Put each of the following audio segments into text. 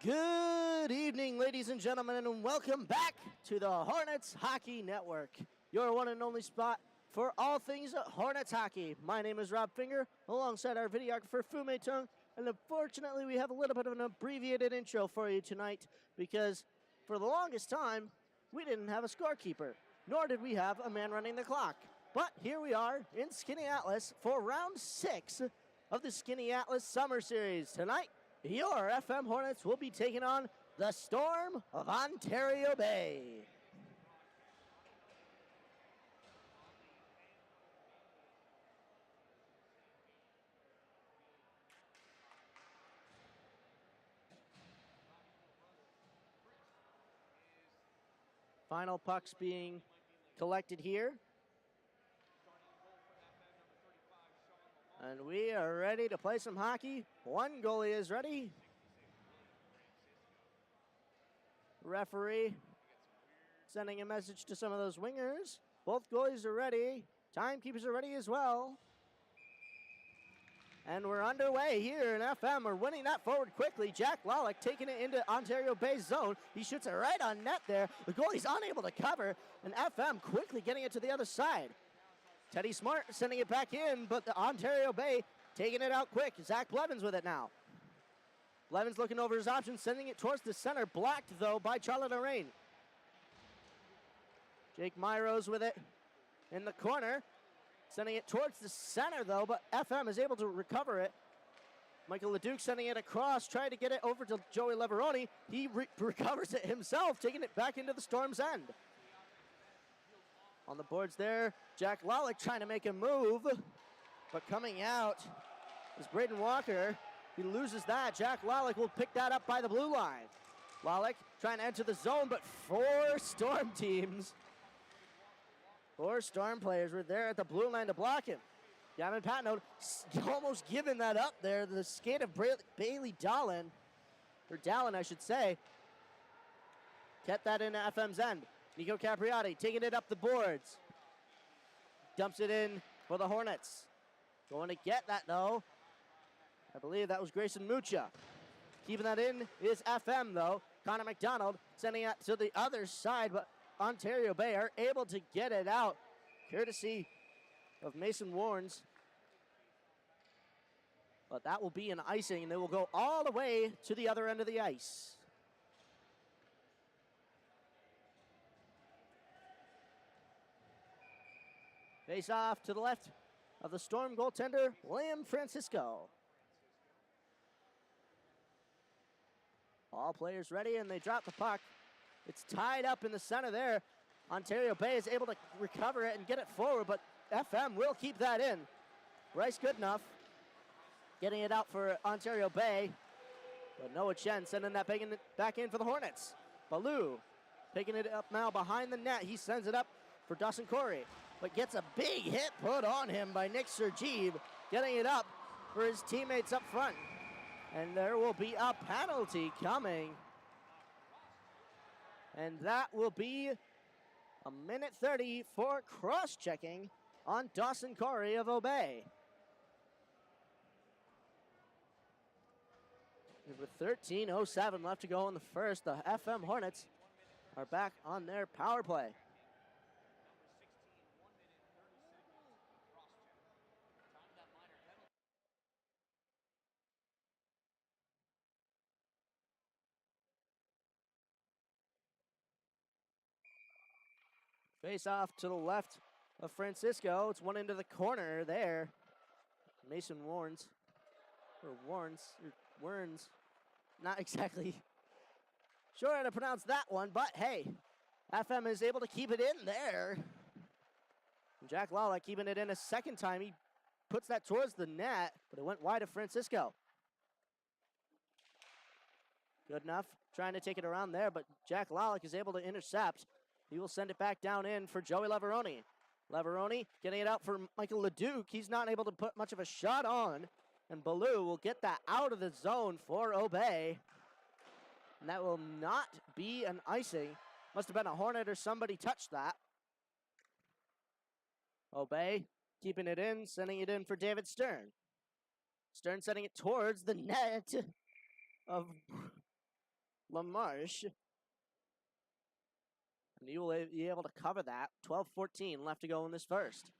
Good evening, ladies and gentlemen, and welcome back to the Hornets Hockey Network, your one and only spot for all things Hornets hockey. My name is Rob Finger, alongside our videographer Fu-Mei Tung, and unfortunately we have a little bit of an abbreviated intro for you tonight because for the longest time we didn't have a scorekeeper, nor did we have a man running the clock. But here we are in Skaneateles for round 6 of the Skaneateles Summer Series. Tonight, your FM Hornets will be taking on the Storm of Ontario Bay. Final pucks being collected here. And we are ready to play some hockey. One goalie is ready. Referee sending a message to some of those wingers. Both goalies are ready. Timekeepers are ready as well. And we're underway here in FM. We're winning that forward quickly. Jack Lawlick taking it into Ontario Bay's zone. He shoots it right on net there. The goalie's unable to cover. And FM quickly getting it to the other side. Teddy Smart sending it back in, but the Ontario Bay taking it out quick. Zach Blevins with it now. Blevins looking over his options, sending it towards the center. Blocked, though, by Charlotte Lorraine. Jake Myros with it in the corner. Sending it towards the center, though, but FM is able to recover it. Michael Leduc sending it across, trying to get it over to Joey Leveroni. He recovers it himself, taking it back into the Storm's end. On the boards there, Jack Lawlick trying to make a move, but coming out is Braden Walker. He loses that. Jack Lawlick will pick that up by the blue line. Lawlick trying to enter the zone, but 4 Storm teams. 4 Storm players were there at the blue line to block him. Gavin Patno almost giving that up there. The skate of Bailey Dallin, or Dallin I should say, kept that into FM's end. Nico Capriati taking it up the boards. Dumps it in for the Hornets. Going to get that, though. I believe that was Grayson Mucha. Keeping that in is FM, though. Connor McDonald sending it to the other side, but Ontario Bay are able to get it out, courtesy of Mason Warnes. But that will be an icing, and they will go all the way to the other end of the ice. Face off to the left of the Storm goaltender, William Francisco. All players ready, and they drop the puck. It's tied up in the center there. Ontario Bay is able to recover it and get it forward, but FM will keep that in. Bryce Goodenough getting it out for Ontario Bay, but Noah Chen sending that back in for the Hornets. Baloo picking it up now behind the net. He sends it up for Dawson Corey, but gets a big hit put on him by Nick Sergeev, getting it up for his teammates up front. And there will be a penalty coming. And that will be a minute 30 for cross-checking on Dawson Corey of Obey. With 13:07 left to go in the first, the FM Hornets are back on their power play. Face off to the left of Francisco. It's one into the corner there. Mason Warnes, not exactly sure how to pronounce that one, but hey, FM is able to keep it in there. Jack Lawlick keeping it in a second time. He puts that towards the net, but it went wide of Francisco. Good enough, trying to take it around there, but Jack Lawlick is able to intercept. He will send it back down in for Joey Leveroni. Leveroni getting it out for Michael Leduc. He's not able to put much of a shot on. And Baloo will get that out of the zone for Obey. And that will not be an icing. Must have been a Hornet or somebody touched that. Obey keeping it in, sending it in for David Stern. Stern sending it towards the net of LaMarche. And he will be able to cover that. 12-14 left to go in this first.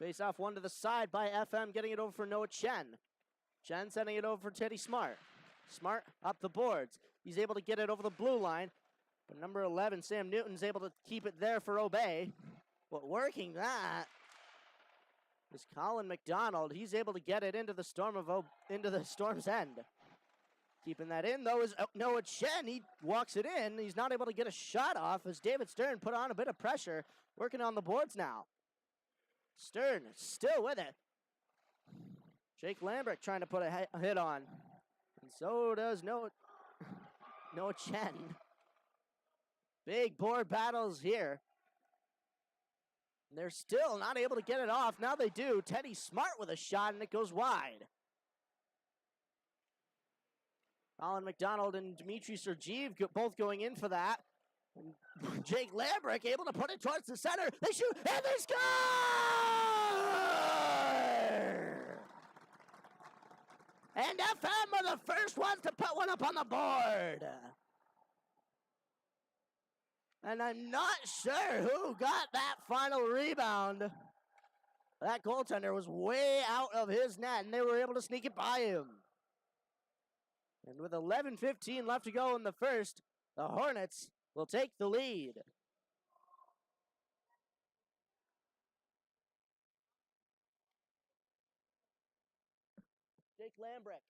Face off one to the side by FM, getting it over for Noah Chen. Chen sending it over for Teddy Smart. Smart up the boards. He's able to get it over the blue line. But number 11, Sam Newton's able to keep it there for Obey. But working that is Colin McDonald. He's able to get it into the Storm's end. Keeping that in, though, is Noah Chen. He walks it in. He's not able to get a shot off as David Stern put on a bit of pressure, working on the boards now. Stern still with it. Jake Lambrick trying to put a hit on. And so does Noah Chen. Big board battles here. They're still not able to get it off. Now they do. Teddy Smart with a shot, and it goes wide. Colin McDonald and Dmitry Sergeev both going in for that. And Jake Lambrick able to put it towards the center. They shoot, and they score! And FM are the first ones to put one up on the board. And I'm not sure who got that final rebound. That goaltender was way out of his net, and they were able to sneak it by him. And with 11:15 left to go in the first, the Hornets will take the lead. Jake Lambrick.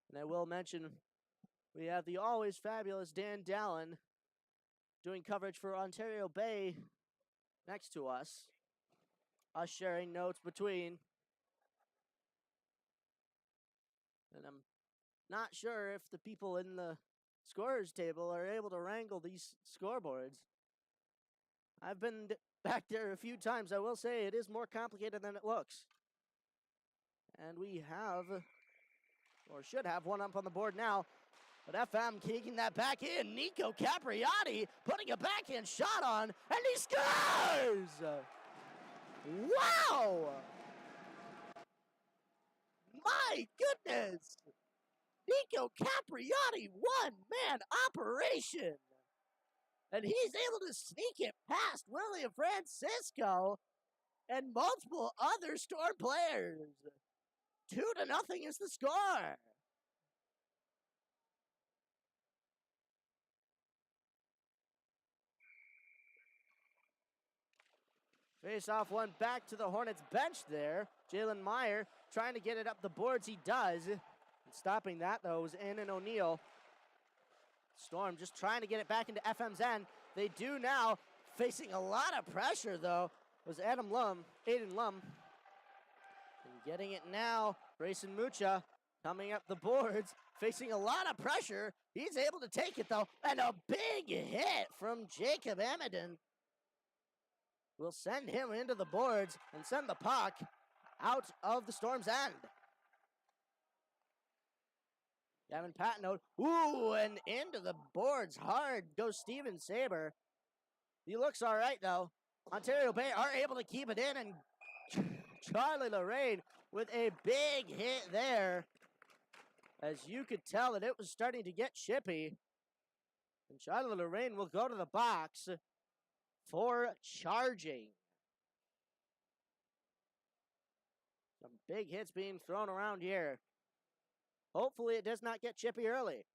And I will mention, we have the always fabulous Dan Dallin doing coverage for Ontario Bay next to us. Us sharing notes between. And I'm not sure if the people in the scorers table are able to wrangle these scoreboards. I've been back there a few times. I will say it is more complicated than it looks. And we have, or should have, one up on the board now. But FM kicking that back in. Nico Capriati putting a backhand shot on, and he scores! Wow! My goodness! Nico Capriati, one-man operation! And he's able to sneak it past William Francisco and multiple other Storm players. 2-0 is the score. Face off one back to the Hornets bench there. Jalen Meyer trying to get it up the boards. He does. And stopping that, though, was Annan O'Neill. Storm just trying to get it back into FM's end. They do now. Facing a lot of pressure, though, was Aiden Lum. And getting it now, Grayson Mucha coming up the boards. Facing a lot of pressure. He's able to take it, though. And a big hit from Jacob Hamidon will send him into the boards and send the puck out of the Storm's end. Gavin Patno, ooh, and into the boards hard goes Steven Saber. He looks all right, though. Ontario Bay are able to keep it in, and Charlie Lorraine with a big hit there, as you could tell that it was starting to get chippy. And Charlie Lorraine will go to the box for charging. Some big hits being thrown around here. Hopefully it does not get chippy early.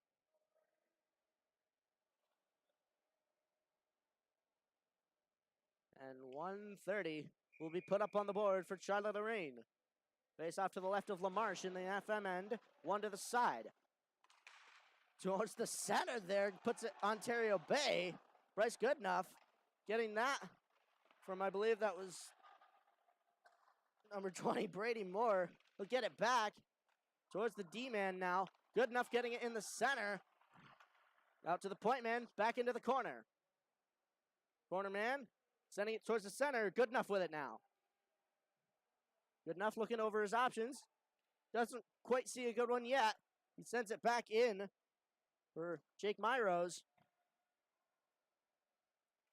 And 1:30 will be put up on the board for Charlotte Lorraine. Face off to the left of LaMarche in the FM end. One to the side. Towards the center there, puts it Ontario Bay. Bryce Goodenough getting that from, I believe that was number 20, Brady Moore. He'll get it back towards the D-man now. Goodenough getting it in the center. Out to the point man, back into the corner. Corner man, sending it towards the center. Goodenough with it now. Goodenough looking over his options. Doesn't quite see a good one yet. He sends it back in for Jake Myros.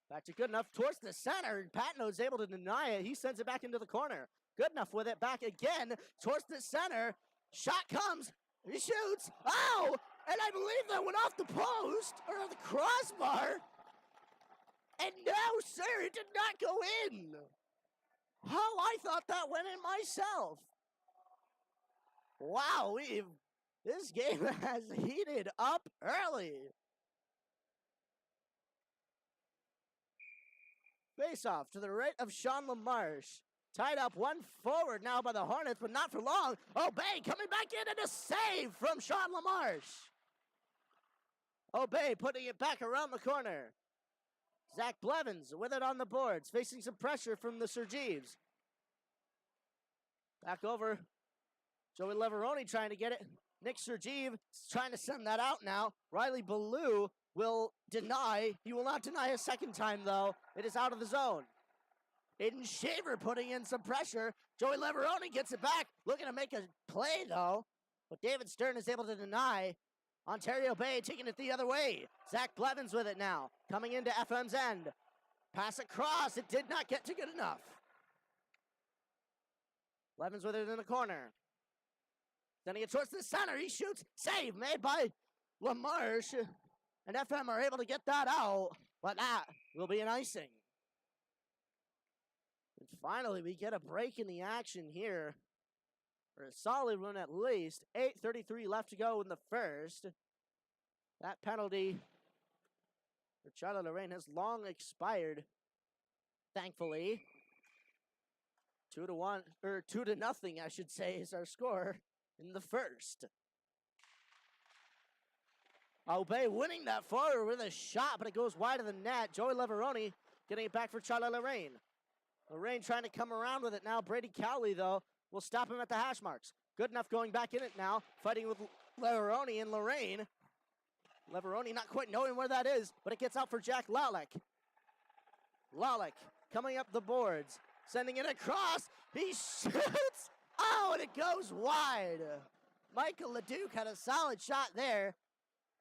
Back to Goodenough towards the center. Patnode's able to deny it. He sends it back into the corner. Goodenough with it back again towards the center. Shot comes. He shoots. Oh! And I believe that went off the post or the crossbar. And no, sir, it did not go in. How I thought that went in myself. Wow, this game has heated up early. Face off to the right of Sean LaMarche. Tied up one forward now by the Hornets, but not for long. Obey coming back in and a save from Sean LaMarche. Obey putting it back around the corner. Zach Blevins with it on the boards, facing some pressure from the Sergeeves. Back over. Joey Leveroni trying to get it. Nick Sergeev trying to send that out now. Riley Ballou will deny. He will not deny a second time, though. It is out of the zone. Aiden Shaver putting in some pressure. Joey Leveroni gets it back. Looking to make a play, though. But David Stern is able to deny. Ontario Bay taking it the other way. Zach Blevins with it now. Coming into FM's end. Pass across. It did not get to good enough. Blevins with it in the corner. Sending it towards the center. He shoots. Save made by LaMarche. And FM are able to get that out. But that will be an icing. And finally, we get a break in the action here. For a solid run at least. 8:33 left to go in the first. That penalty for Charlotte Lorraine has long expired. Thankfully. 2-1, or 2-0, I should say, is our score in the first. Obey winning that forward with a shot, but it goes wide of the net. Joey Leveroni getting it back for Charlotte Lorraine. Lorraine trying to come around with it now. Brady Cowley, though, will stop him at the hash marks. Goodenough going back in it now, fighting with Leveroni and Lorraine. Leveroni not quite knowing where that is, but it gets out for Jack Lalick. Lalick coming up the boards, sending it across. He shoots. Oh, and it goes wide. Michael Leduc had a solid shot there.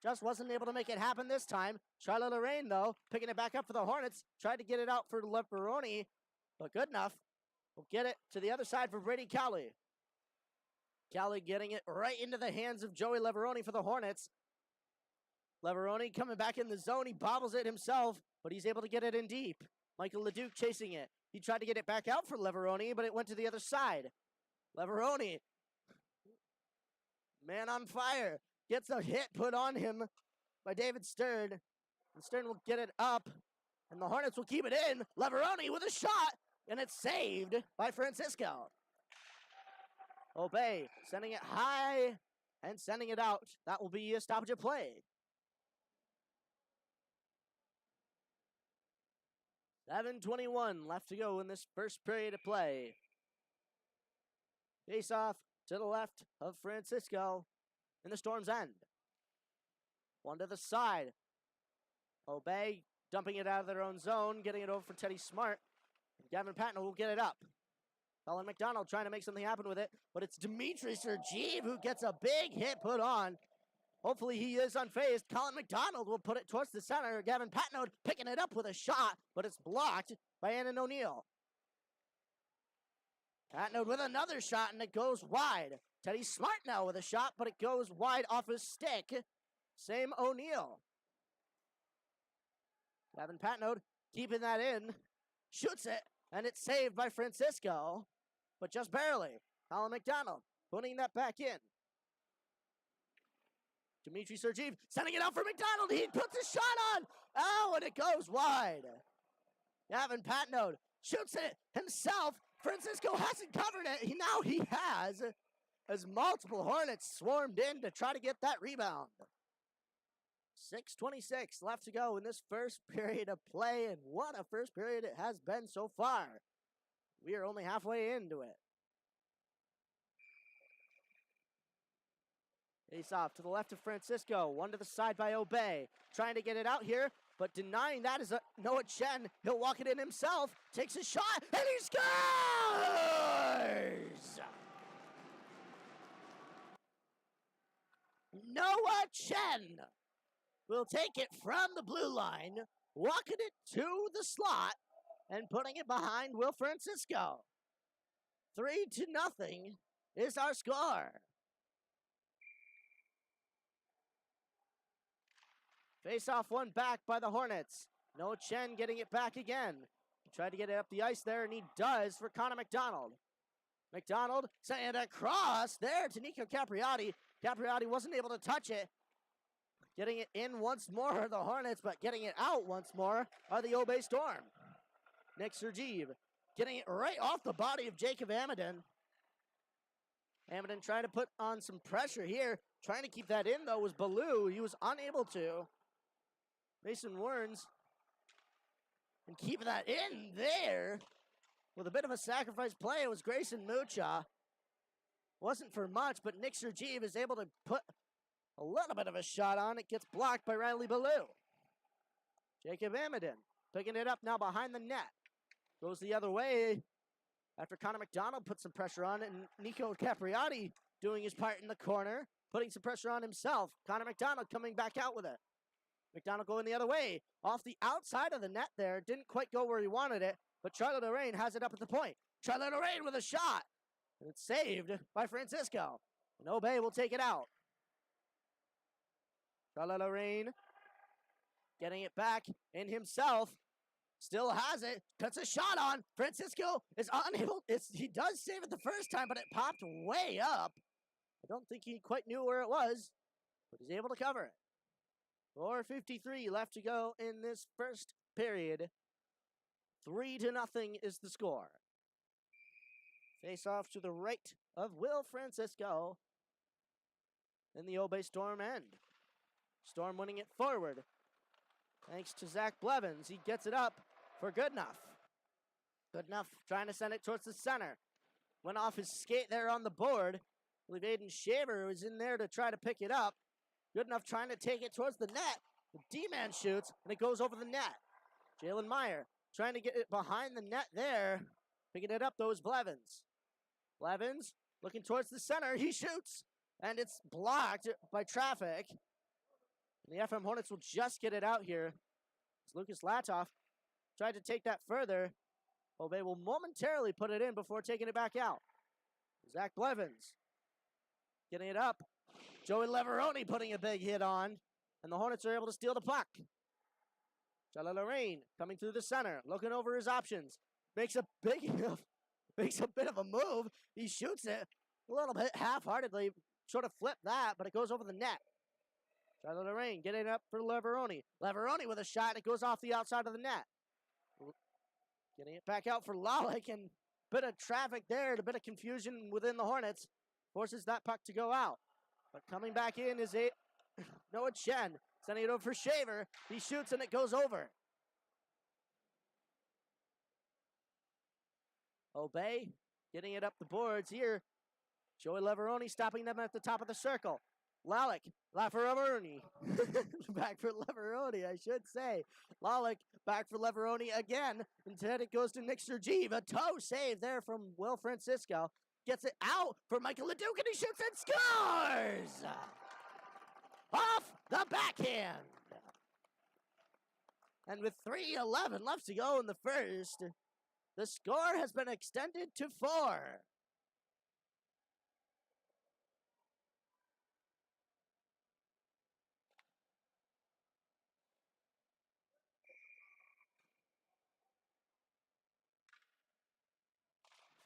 Just wasn't able to make it happen this time. Charlotte Lorraine, though, picking it back up for the Hornets. Tried to get it out for Leveroni, but Goodenough will get it to the other side for Brady Cowley. Cowley getting it right into the hands of Joey Leveroni for the Hornets. Leveroni coming back in the zone. He bobbles it himself, but he's able to get it in deep. Michael Leduc chasing it. He tried to get it back out for Leveroni, but it went to the other side. Leveroni, man on fire, gets a hit put on him by David Stern. And Stern will get it up, and the Hornets will keep it in. Leveroni with a shot, and it's saved by Francisco. Obey sending it high and sending it out. That will be a stoppage of play. 7:21 left to go in this first period of play. Face off to the left of Francisco in the Storm's end. One to the side. Obey dumping it out of their own zone, getting it over for Teddy Smart. Gavin Patton will get it up. Colin McDonald trying to make something happen with it, but it's Dimitri Sergeev who gets a big hit put on. Hopefully he is unfazed. Colin McDonald will put it towards the center. Gavin Patnode picking it up with a shot, but it's blocked by Annan O'Neill. Patnode with another shot, and it goes wide. Teddy Smart now with a shot, but it goes wide off his stick. Same O'Neill. Gavin Patnode keeping that in. Shoots it, and it's saved by Francisco, but just barely. Colin McDonald putting that back in. Dimitri Sergeev sending it out for McDonald. He puts his shot on. Oh, and it goes wide. Gavin Patnode shoots it himself. Francisco hasn't covered it. Now he has, as multiple Hornets swarmed in to try to get that rebound. 6:26 left to go in this first period of play, and what a first period it has been so far. We are only halfway into it. Face off to the left of Francisco. One to the side by Obey. Trying to get it out here, but denying that is Noah Chen. He'll walk it in himself. Takes a shot, and he scores! Noah Chen will take it from the blue line, walking it to the slot, and putting it behind Will Francisco. 3-0 is our score. Face-off one back by the Hornets. No Chen getting it back again. He tried to get it up the ice there, and he does for Connor McDonald. McDonald sending it across there to Nico Capriotti. Capriotti wasn't able to touch it. Getting it in once more are the Hornets, but getting it out once more are the Obey Storm. Nick Sergeev getting it right off the body of Jacob Hamidon. Hamidon trying to put on some pressure here. Trying to keep that in, though, was Ballou. He was unable to. Mason Werns. And keeping that in there with a bit of a sacrifice play. It was Grayson Mucha. Wasn't for much, but Nick Sergeev is able to put a little bit of a shot on. It gets blocked by Riley Ballou. Jacob Hamidon picking it up now behind the net. Goes the other way after Connor McDonald put some pressure on it, and Nico Capriotti doing his part in the corner, putting some pressure on himself. Connor McDonald coming back out with it. McDonald going the other way, off the outside of the net there. Didn't quite go where he wanted it, but Charlie Lorraine has it up at the point. Charlie Lorraine with a shot. And it's saved by Francisco. And Obey will take it out. Charlie Lorraine getting it back in himself. Still has it. Puts a shot on. Francisco is unable. He does save it the first time, but it popped way up. I don't think he quite knew where it was, but he's able to cover it. 4:53 left to go in this first period. 3-0 is the score. Face off to the right of Will Francisco in the Obey Storm end. Storm winning it forward. Thanks to Zach Blevins. He gets it up for Goodenough. Goodenough trying to send it towards the center. Went off his skate there on the board. I believe Aiden Shaver was in there to try to pick it up. Goodenough trying to take it towards the net. The D-man shoots, and it goes over the net. Jalen Meyer trying to get it behind the net there. Picking it up, though, is Blevins. Blevins looking towards the center. He shoots, and it's blocked by traffic. And the FM Hornets will just get it out here. As Lucas Latoff tried to take that further. Obey will momentarily put it in before taking it back out. Zach Blevins getting it up. Joey Leveroni putting a big hit on. And the Hornets are able to steal the puck. Charlie Lorraine coming through the center, looking over his options. Makes a bit of a move. He shoots it a little bit half-heartedly. Sort of flipped that, but it goes over the net. Charlie Lorraine getting it up for Leveroni. Leveroni with a shot. It goes off the outside of the net. Getting it back out for Lalick, and a bit of traffic there, a bit of confusion within the Hornets. Forces that puck to go out. But coming back in is Noah Chen. Sending it over for Shaver. He shoots and it goes over. Obey getting it up the boards here. Joey Leveroni stopping them at the top of the circle. Lalick, Leveroni. Back for Leveroni, I should say. Lalick back for Leveroni again. Instead it goes to Nick Sergeev. A toe save there from Will Francisco. Gets it out for Michael Leduc, and he shoots and scores! Off the backhand! And with 3:11 left to go in the first, the score has been extended to 4.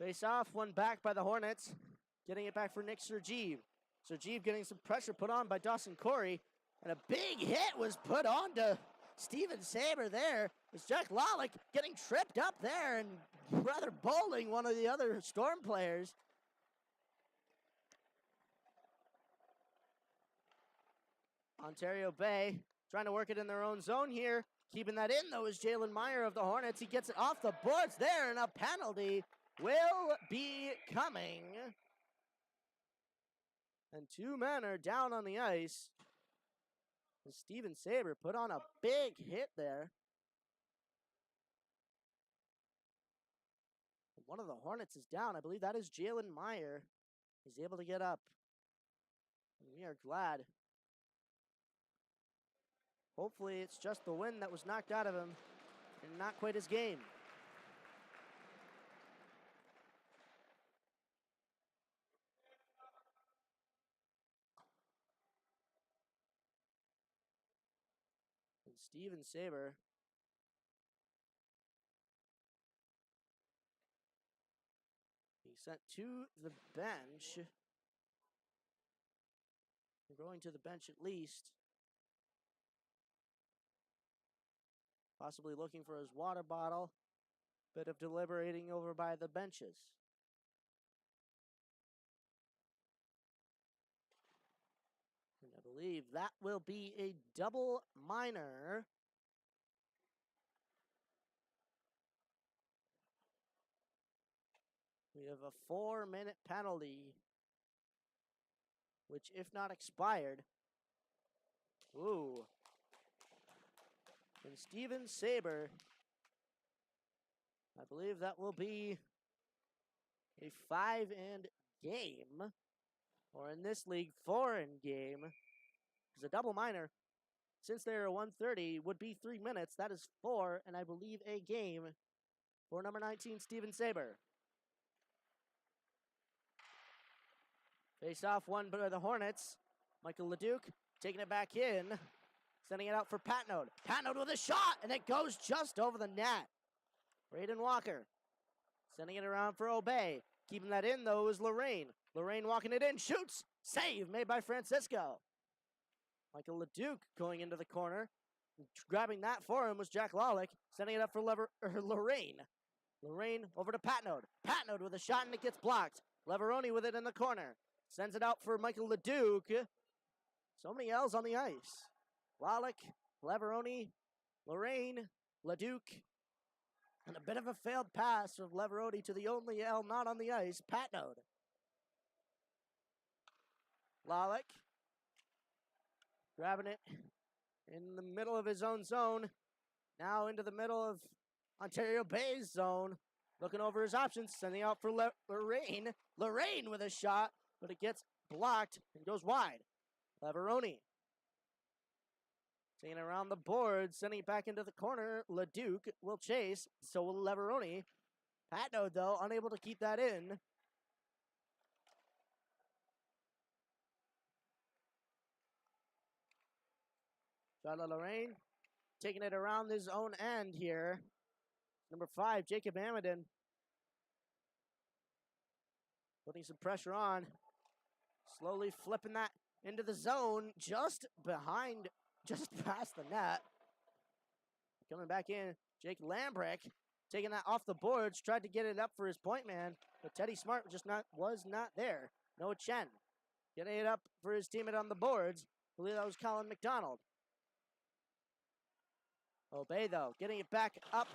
Face off, one back by the Hornets. Getting it back for Nick Sergeev. Sergeev getting some pressure put on by Dawson Corey. And a big hit was put on to Steven Saber there. It's Jack Lalick getting tripped up there and rather bowling one of the other Storm players. Ontario Bay trying to work it in their own zone here. Keeping that in, though, is Jalen Meyer of the Hornets. He gets it off the boards there, and a penalty will be coming. And 2 men are down on the ice. And Steven Saber put on a big hit there. One of the Hornets is down. I believe that is Jalen Meyer. He's able to get up. And we are glad Hopefully it's just the wind that was knocked out of him and not quite his game. And Steven Saber he's sent to the bench. Going to the bench at least. Possibly looking for his water bottle. Bit of deliberating over by the benches. And I believe that will be a double minor. We have a 4-minute penalty, which if not expired. Ooh. And Steven Saber, I believe that will be a 5-and game. Or in this league, 4-and game. Because a double minor, since they're 130, would be 3 minutes. That is 4, and I believe a game for number 19, Steven Saber. Face off one by the Hornets. Michael Leduc taking it back in. Sending it out for Patnode. Patnode with a shot, and it goes just over the net. Braden Walker sending it around for Obey. Keeping that in, though, is Lorraine. Lorraine walking it in, shoots. Save made by Francisco. Michael Leduc going into the corner. Grabbing that for him was Jack Lawlick. Sending it up for Lorraine. Lorraine over to Patnode. Patnode with a shot, and it gets blocked. Leveroni with it in the corner. Sends it out for Michael Leduc. So many L's on the ice. Lawlick, Leveroni, Lorraine, Leduc. And a bit of a failed pass from Leveroni to the only L not on the ice, Patnode. Lawlick grabbing it in the middle of his own zone. Now into the middle of Ontario Bay's zone. Looking over his options, sending out for Lorraine. Lorraine with a shot, but it gets blocked and goes wide. Leveroni taking it around the board, sending it back into the corner. Leduc will chase, so will Leveroni. Patnode, though, unable to keep that in. Charlotte Lorraine taking it around his own end here. Number 5, Jacob Hamidon. Putting some pressure on. Slowly flipping that into the zone just behind, just past the net. Coming back in, Jake Lambrick taking that off the boards, tried to get it up for his point man, but Teddy Smart was not there. Noah Chen getting it up for his teammate on the boards. I believe that was Colin McDonald. Obey, though, getting it back up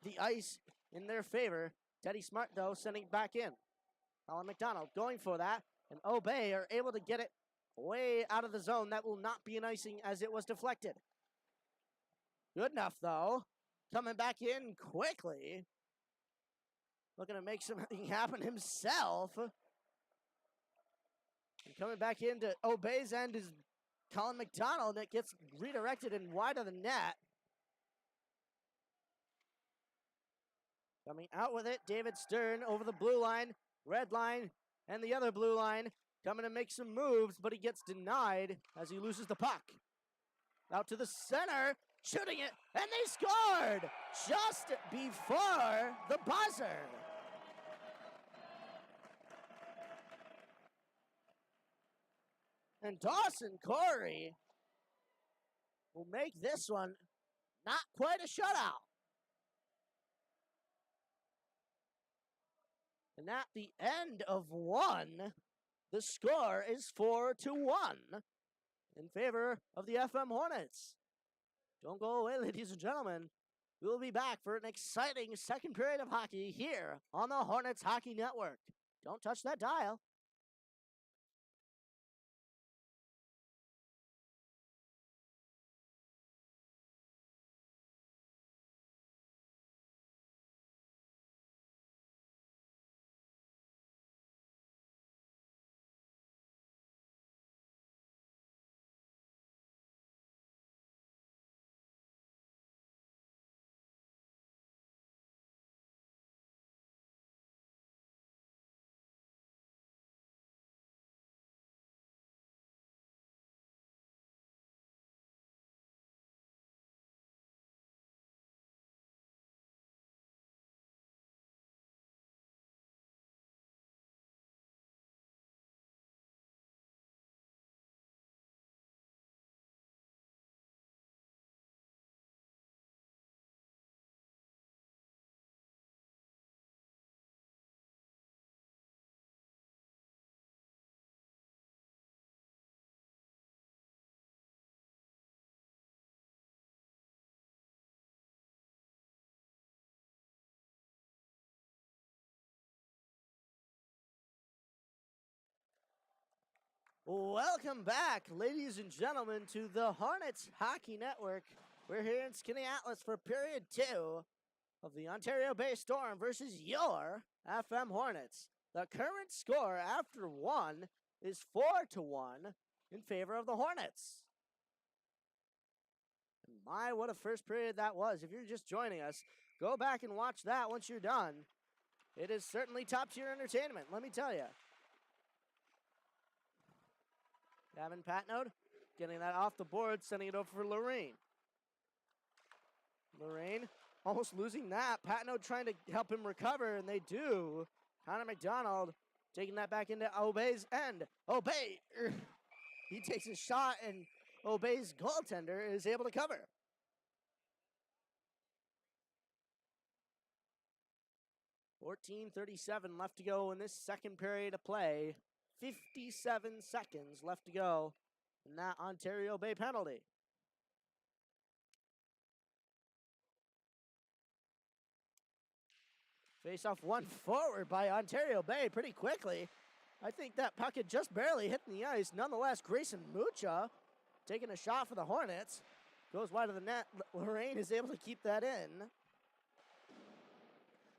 the ice in their favor. Teddy Smart, though, sending it back in. Colin McDonald going for that, and Obey are able to get it way out of the zone. That will not be an icing as it was deflected. Good enough, though. Coming back in quickly. Looking to make something happen himself. And coming back into Obey's end is Colin McDonald. That gets redirected and wide of the net. Coming out with it, David Stern over the blue line, red line, and the other blue line. Coming to make some moves, but he gets denied as he loses the puck. Out to the center, shooting it, and they scored just before the buzzer. And Dawson Corey will make this one not quite a shutout. And at the end of one, the score is 4-1 in favor of the FM Hornets. Don't go away, ladies and gentlemen. We will be back for an exciting second period of hockey here on the Hornets Hockey Network. Don't touch that dial. Welcome back, ladies and gentlemen, to the Hornets Hockey Network. We're here in Skaneateles for period 2 of the Ontario Bay Storm versus your FM Hornets. The current score after 1 is 4-1 in favor of the Hornets. And my, what a first period that was. If you're just joining us, go back and watch that once you're done. It is certainly top-tier entertainment, let me tell you. Gavin Patnode getting that off the board, sending it over for Lorraine. Lorraine almost losing that. Patnode trying to help him recover, and they do. Connor McDonald taking that back into Obey's end. Obey, he takes a shot, and Obey's goaltender is able to cover. .37 left to go in this second period of play. 57 seconds left to go in that Ontario Bay penalty. Face-off one forward by Ontario Bay pretty quickly. I think that puck had just barely hit the ice. Nonetheless, Grayson Mucha taking a shot for the Hornets. Goes wide of the net. Lorraine is able to keep that in.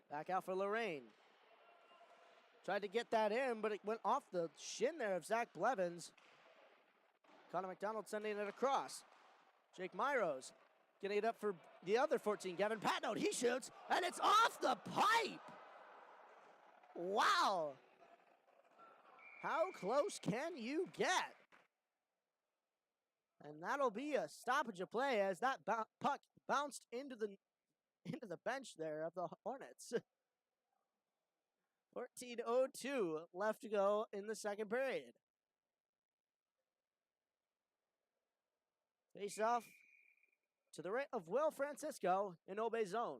Back out for Lorraine. Tried to get that in, but it went off the shin there of Zach Blevins. Connor McDonald sending it across. Jake Myros getting it up for the other 14. Gavin Patnode, he shoots, and it's off the pipe! Wow! How close can you get? And that'll be a stoppage of play as that puck bounced into the bench there of the Hornets. 14:02 left to go in the second period. Face off to the right of Will Francisco in Obey zone.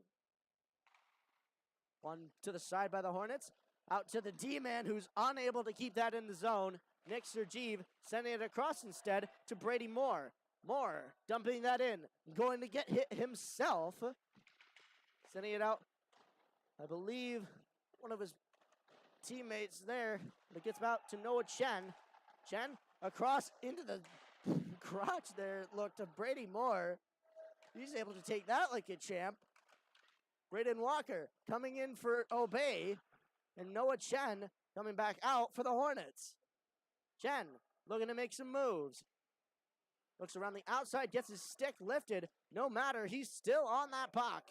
One to the side by the Hornets. Out to the D-man who's unable to keep that in the zone. Nick Sergeev sending it across instead to Brady Moore. Moore dumping that in. Going to get hit himself. Sending it out. I believe one of his teammates there. It gets out to Noah Chen. Chen across into the crotch there. Look to Brady Moore. He's able to take that like a champ. Braden Walker coming in for Obey. And Noah Chen coming back out for the Hornets. Chen looking to make some moves. Looks around the outside, gets his stick lifted. No matter, he's still on that puck.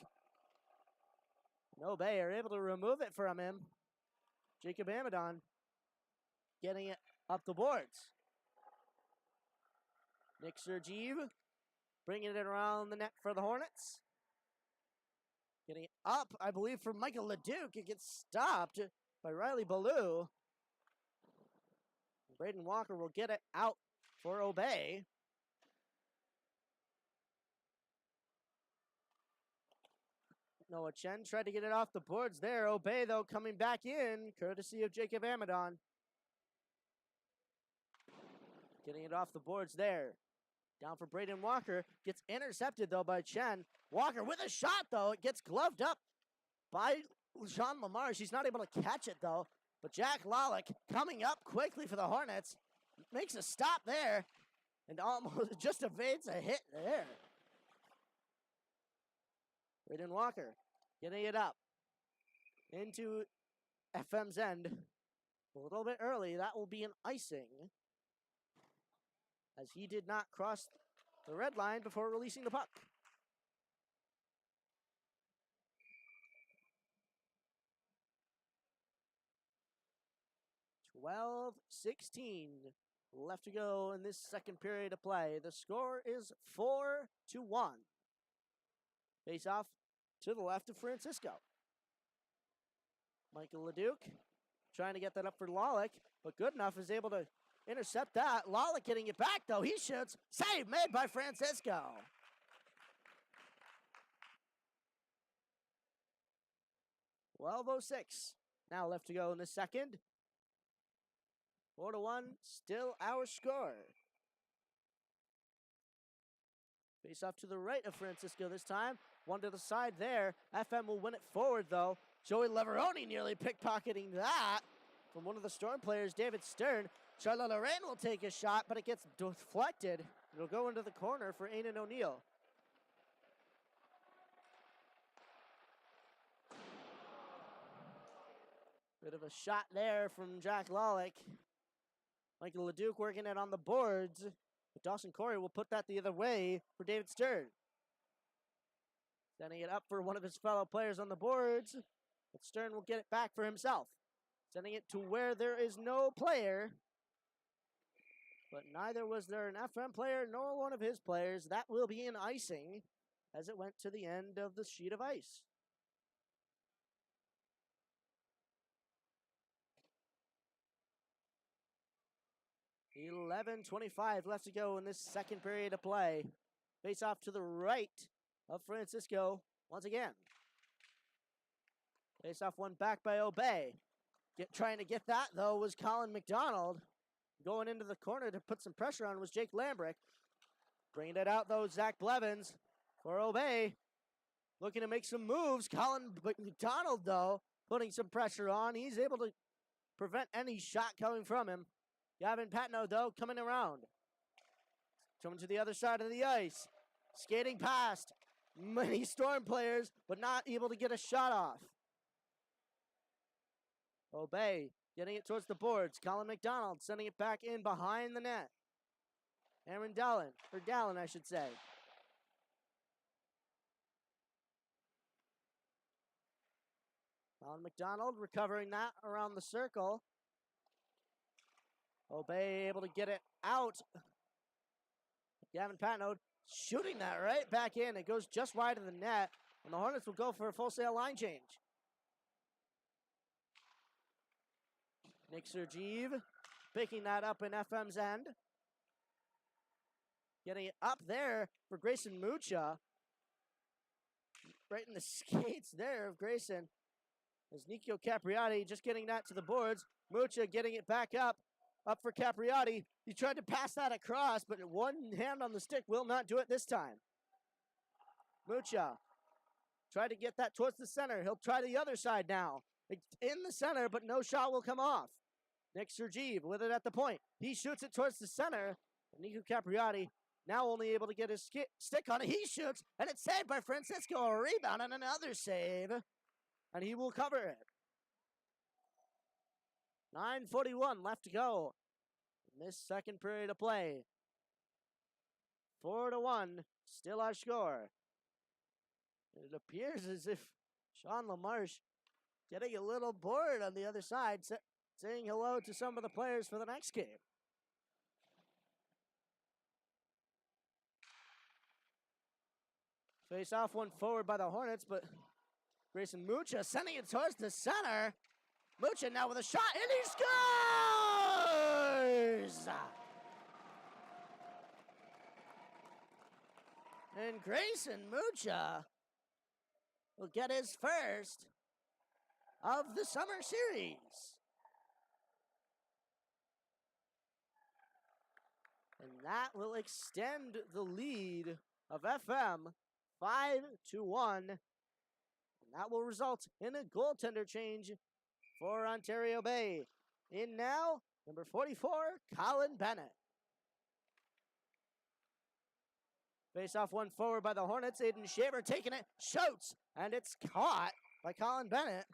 No Bay are able to remove it from him. Jacob Hamidon getting it up the boards. Nick Sergeev bringing it around the net for the Hornets. Getting it up, I believe, for Michael Leduc. It gets stopped by Riley Ballou. Braden Walker will get it out for Obey. Noah Chen tried to get it off the boards there. Obey, though, coming back in, courtesy of Jacob Hamidon. Getting it off the boards there. Down for Braden Walker. Gets intercepted, though, by Chen. Walker with a shot, though. It gets gloved up by Jean Lamar. She's not able to catch it, though. But Jack Lalick coming up quickly for the Hornets. Makes a stop there. And almost just evades a hit there. Braden Walker getting it up into FM's end. A little bit early. That will be an icing, as he did not cross the red line before releasing the puck. .16 left to go in this second period of play. The score is 4-1. Face off to the left of Francisco. Michael Leduc trying to get that up for Lalick, but Goodenough is able to intercept that. Lalick getting it back, though. He shoots. Save made by Francisco. .12:06 now left to go in the second. 4-1, still our score. Face off to the right of Francisco this time. One to the side there. FM will win it forward, though. Joey Leveroni nearly pickpocketing that from one of the Storm players, David Stern. Charlotte Lorraine will take a shot, but it gets deflected. It'll go into the corner for Aiden O'Neill. Bit of a shot there from Jack Lawlick. Michael LeDuc working it on the boards. But Dawson Corey will put that the other way for David Stern. Sending it up for one of his fellow players on the boards. But Stern will get it back for himself. Sending it to where there is no player. But neither was there an FM player nor one of his players. That will be an icing as it went to the end of the sheet of ice. $11:25 left to go in this second period of play. Face off to the right of Francisco once again. Face off one back by Obey. Trying to get that, though, was Colin McDonald. Going into the corner to put some pressure on was Jake Lambrick. Bringing it out, though, Zach Blevins for Obey. Looking to make some moves. Colin McDonald, though, putting some pressure on. He's able to prevent any shot coming from him. Gavin Patno, though, coming around. Coming to the other side of the ice. Skating past many Storm players, but not able to get a shot off. Obey getting it towards the boards. Colin McDonald sending it back in behind the net. Aaron Dallin, or Dallin, I should say. Colin McDonald recovering that around the circle. Obey able to get it out. Gavin Patno shooting that right back in. It goes just wide of the net, and the Hornets will go for a full sail line change. Nick Sergeev picking that up in FM's end. Getting it up there for Grayson Mucha. Right in the skates there of Grayson. As Nico Capriati just getting that to the boards. Mucha getting it back up for Capriati. He tried to pass that across, but one hand on the stick will not do it this time. Mucha tried to get that towards the center. He'll try the other side now. It's in the center, but no shot will come off. Nick Sergeev with it at the point. He shoots it towards the center. Nico Capriati now only able to get his stick on it. He shoots, and it's saved by Francisco. A rebound and another save. And he will cover it. 9:41 left to go in this second period of play. 4-1, still our score. It appears as if Sean LaMarche getting a little bored on the other side, saying hello to some of the players for the next game. Face off one forward by the Hornets, but Grayson Mucha sending it towards the center. Mucha now with a shot, and he scores! And Grayson Mucha will get his first of the summer series. And that will extend the lead of FM 5-1. And that will result in a goaltender change for Ontario Bay. In now, number 44, Colin Bennett. Face off one forward by the Hornets. Aiden Shaver taking it, shoots, and it's caught by Colin Bennett.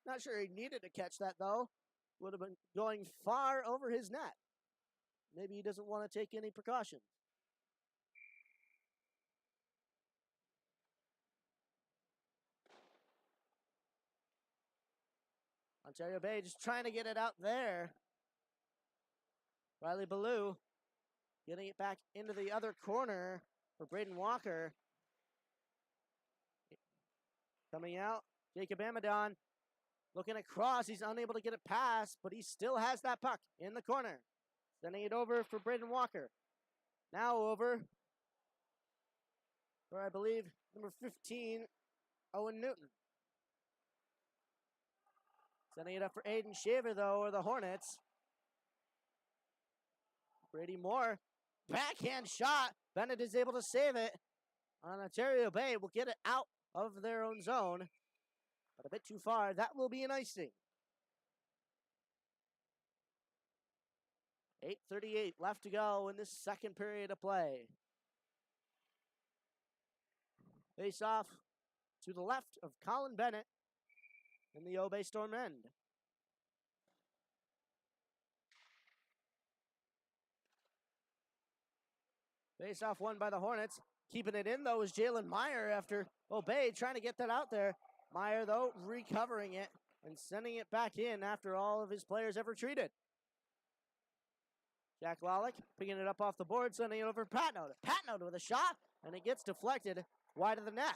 Not sure he needed to catch that, though. Would have been going far over his net. Maybe he doesn't want to take any precautions. Ontario Bay just trying to get it out there. Riley Ballou getting it back into the other corner for Braden Walker. Coming out, Jacob Hamidon looking across. He's unable to get it past, but he still has that puck in the corner. Sending it over for Braden Walker. Now over for, I believe, number 15, Owen Newton. Sending it up for Aiden Shaver, though, or the Hornets. Brady Moore, backhand shot. Bennett is able to save it. On Ontario Bay will get it out of their own zone. But a bit too far. That will be an icing. 8:38 left to go in this second period of play. Face off to the left of Colin Bennett in the Obey Storm end. Face off won by the Hornets. Keeping it in, though, is Jalen Meyer after Obey trying to get that out there. Meyer, though, recovering it and sending it back in after all of his players have retreated. Jack Lalick picking it up off the board, sending it over to Patnode. Patnode with a shot, and it gets deflected wide of the net.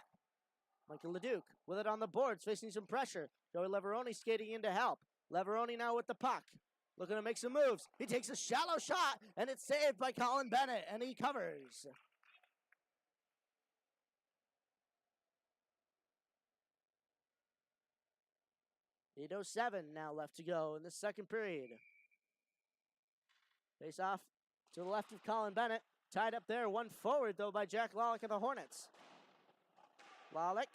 Michael Leduc with it on the boards, facing some pressure. Joey Leveroni skating in to help. Leveroni now with the puck. Looking to make some moves. He takes a shallow shot, and it's saved by Colin Bennett, and he covers. .807 now left to go in the second period. Face off to the left of Colin Bennett. Tied up there, one forward, though, by Jack Lalick of the Hornets. Lalick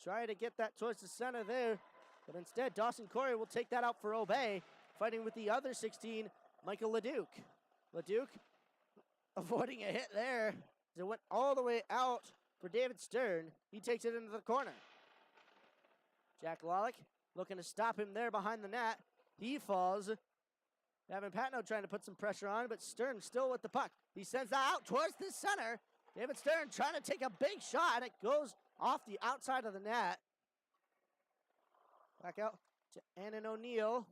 trying to get that towards the center there, but instead Dawson Corey will take that out for Obey, fighting with the other 16, Michael Leduc. Leduc avoiding a hit there as it went all the way out for David Stern. He takes it into the corner. Jack Lalick looking to stop him there behind the net. He falls. Gavin Patno trying to put some pressure on, but Stern still with the puck. He sends that out towards the center. David Stern trying to take a big shot, and it goes off the outside of the net. Back out to Annan O'Neill.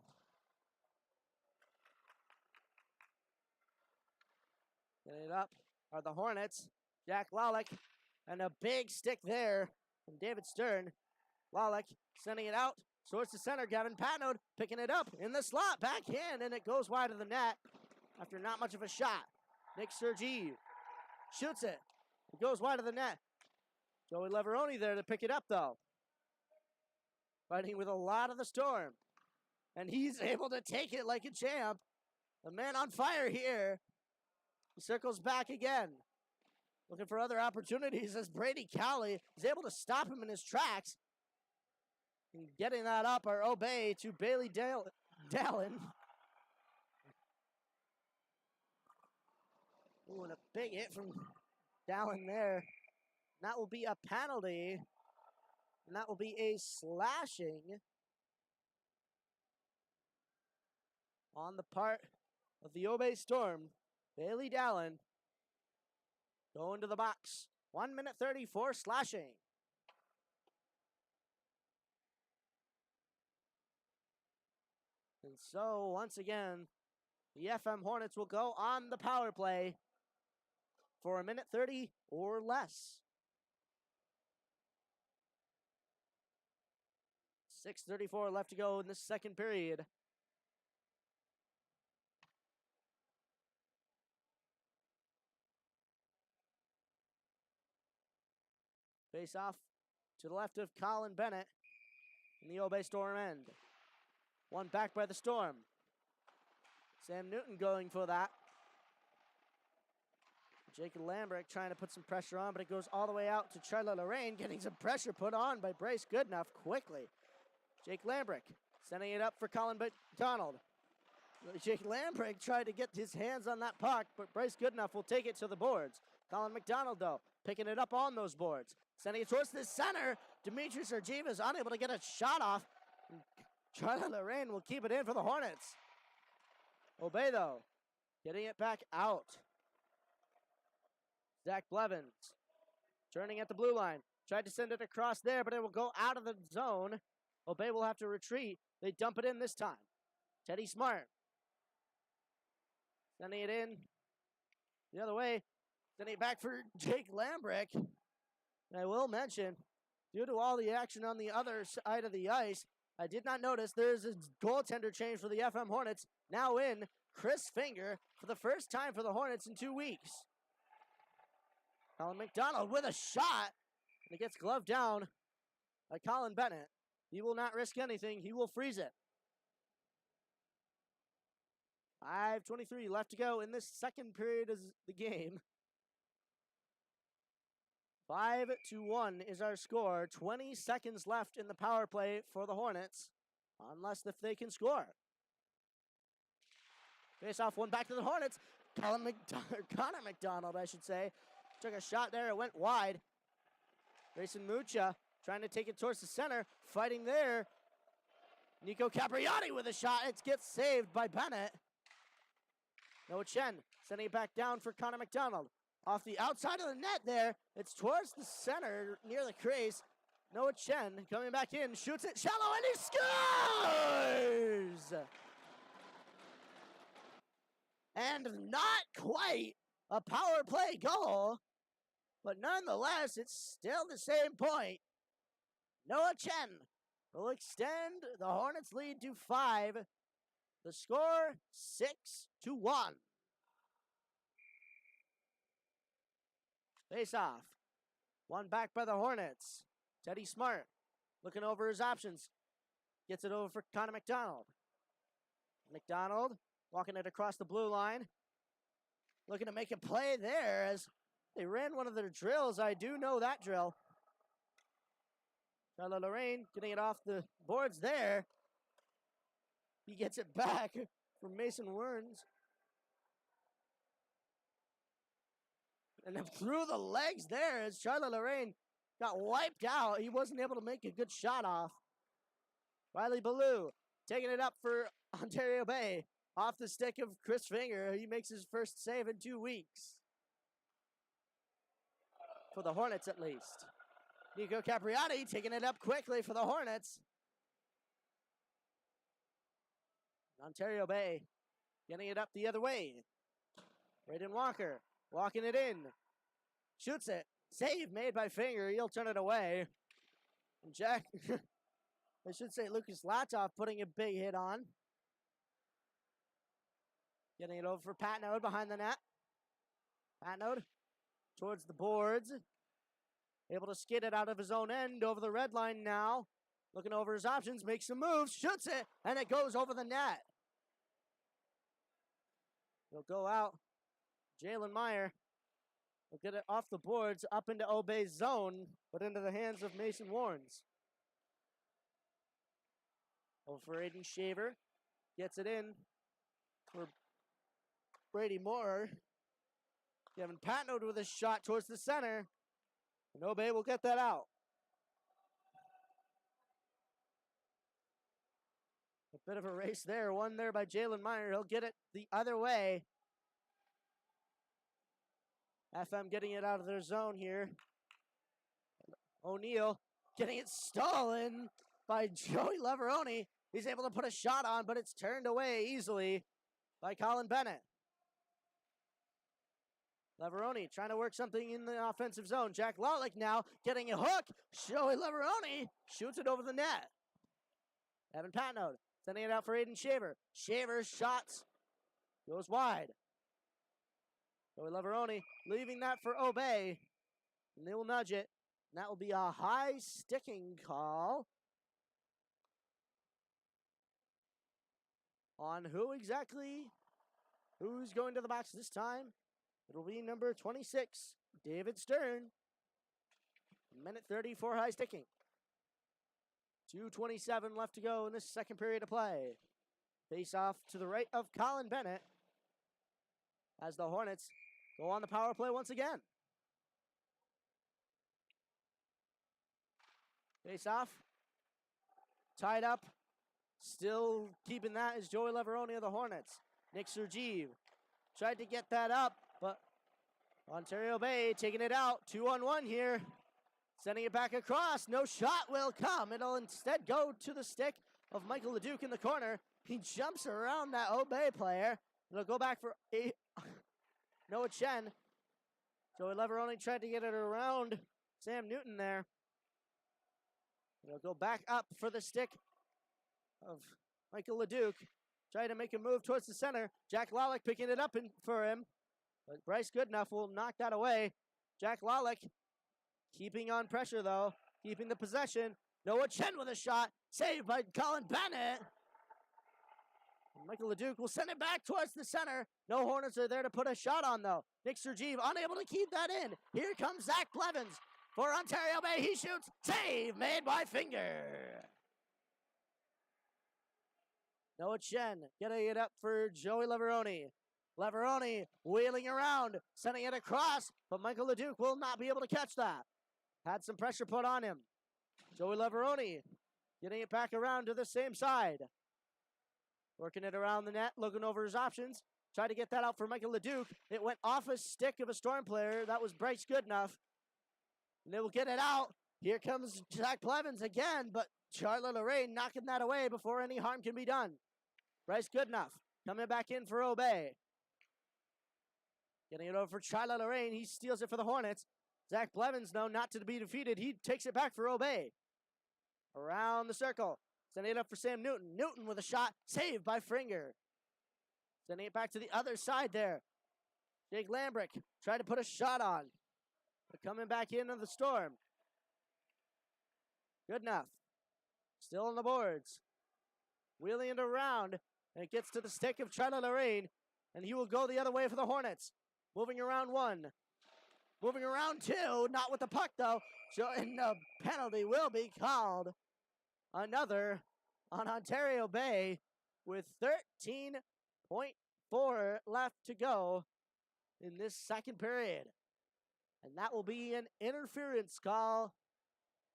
Getting it up are the Hornets. Jack Lalick, and a big stick there from David Stern. Lalick sending it out towards the center. Gavin Patnode picking it up in the slot, backhand, and it goes wide of the net after not much of a shot. Nick Sergi shoots it. It goes wide of the net. Joey Leveroni there to pick it up, though. Fighting with a lot of the Storm. And he's able to take it like a champ. The man on fire here. He circles back again. Looking for other opportunities as Brady Cowley is able to stop him in his tracks. And getting that up are Obey to Bailey Dallin. Ooh, and a big hit from Dallin there. And that will be a penalty. And that will be a slashing on the part of the Obey Storm. Bailey Dallin going to the box. 1 minute 34 slashing. And so, once again, the FM Hornets will go on the power play for 1 minute 30 or less. 6:34 left to go in the second period. Face off to the left of Colin Bennett in the Obey Storm end. One back by the Storm. Sam Newton going for that. Jacob Lambrick trying to put some pressure on, but it goes all the way out to Charlotte Lorraine, getting some pressure put on by Bryce Goodenough quickly. Jake Lambrick sending it up for Colin McDonald. Jake Lambrick tried to get his hands on that puck, but Bryce Goodenough will take it to the boards. Colin McDonald, though, picking it up on those boards. Sending it towards the center. Demetrius Argiva is unable to get a shot off. Charlotte Lorraine will keep it in for the Hornets. Obey, though, getting it back out. Zach Blevins turning at the blue line. Tried to send it across there, but it will go out of the zone. Obey will have to retreat. They dump it in this time. Teddy Smart sending it in the other way. Sending it back for Jake Lambrick. And I will mention, due to all the action on the other side of the ice, I did not notice there's a goaltender change for the FM Hornets. Now in, Chris Finger for the first time for the Hornets in 2 weeks. Colin McDonald with a shot. And it gets gloved down by Colin Bennett. He will not risk anything. He will freeze it. 5:23 left to go in this second period of the game. 5-1 is our score. 20 seconds left in the power play for the Hornets, unless if they can score. Face off, one back to the Hornets. Connor McDonald, I should say. Took a shot there, it went wide. Grayson Mucha trying to take it towards the center. Fighting there. Nico Capriati with a shot. It gets saved by Bennett. Noah Chen sending it back down for Connor McDonald. Off the outside of the net there. It's towards the center near the crease. Noah Chen coming back in. Shoots it shallow and he scores! And not quite a power play goal. But nonetheless, it's still the same point. Noah Chen will extend the Hornets' lead to 5. The score, 6-1. Face off. One back by the Hornets. Teddy Smart looking over his options. Gets it over for Connor McDonald. McDonald walking it across the blue line. Looking to make a play there as they ran one of their drills. I do know that drill. Charlotte Lorraine getting it off the boards there. He gets it back from Mason Werns. And then through the legs there as Charlotte Lorraine got wiped out. He wasn't able to make a good shot off. Riley Ballou taking it up for Ontario Bay. Off the stick of Chris Finger. He makes his first save in 2 weeks. For the Hornets, at least. Nico Capriati taking it up quickly for the Hornets. Ontario Bay getting it up the other way. Braden Walker walking it in. Shoots it. Save made by Finger. He'll turn it away. And Jack, I should say Lucas Latov putting a big hit on. Getting it over for Patnode behind the net. Patnode towards the boards. Able to skid it out of his own end over the red line now. Looking over his options, makes some moves, shoots it, and it goes over the net. He'll go out. Jalen Meyer will get it off the boards, up into Obey's zone, but into the hands of Mason Warnes. Over for Aiden Shaver. Gets it in for Brady Moore. Kevin Patnode with a shot towards the center. And Obey will get that out. A bit of a race there. One there by Jalen Meyer. He'll get it the other way. FM getting it out of their zone here. O'Neal getting it stolen by Joey Leveroni. He's able to put a shot on, but it's turned away easily by Colin Bennett. Leveroni trying to work something in the offensive zone. Jack Lawlick now getting a hook. Joey Leveroni shoots it over the net. Evan Patnode sending it out for Aiden Shaver. Shaver's shots goes wide. Joey Leveroni leaving that for Obey. And they will nudge it. And that will be a high sticking call. On who exactly? Who's going to the box this time? It'll be number 26, David Stern. Minute 34 high sticking. 2:27 left to go in this second period of play. Face off to the right of Colin Bennett as the Hornets go on the power play once again. Face off. Tied up. Still keeping that is Joey Leveroni of the Hornets. Nick Sergeev tried to get that up, but Ontario Bay taking it out. 2-on-1 here. Sending it back across. No shot will come. It'll instead go to the stick of Michael Leduc in the corner. He jumps around that Obey player. It'll go back for Noah Chen. Joey Leveroni tried to get it around Sam Newton there. It'll go back up for the stick of Michael Leduc. Trying to make a move towards the center. Jack Lawlick picking it up for him. But Bryce Goodenough will knock that away. Jack Lawlick keeping on pressure, though. Keeping the possession. Noah Chen with a shot. Saved by Colin Bennett. And Michael Leduc will send it back towards the center. No Hornets are there to put a shot on, though. Nick Sergeev unable to keep that in. Here comes Zach Blevins for Ontario Bay. He shoots. Save made by Finger. Noah Chen getting it up for Joey Leveroni. Leveroni wheeling around, sending it across, but Michael Leduc will not be able to catch that. Had some pressure put on him. Joey Leveroni getting it back around to the same side. Working it around the net, looking over his options. Tried to get that out for Michael Leduc. It went off a stick of a Storm player. That was Bryce Goodenough. And they will get it out. Here comes Zach Blevins again, but Charlotte Lorraine knocking that away before any harm can be done. Bryce Goodenough coming back in for Obey. Getting it over for Charlotte Lorraine. He steals it for the Hornets. Zach Blevins, though, not to be defeated. He takes it back for Obey. Around the circle. Sending it up for Sam Newton. Newton with a shot. Saved by Fringer. Sending it back to the other side there. Jake Lambrick tried to put a shot on. But coming back into the Storm. Goodenough. Still on the boards. Wheeling it around. And it gets to the stick of Charlotte Lorraine. And he will go the other way for the Hornets. Moving around one. Moving around two. Not with the puck, though. And the penalty will be called. Another on Ontario Bay with 13.4 left to go in this second period. And that will be an interference call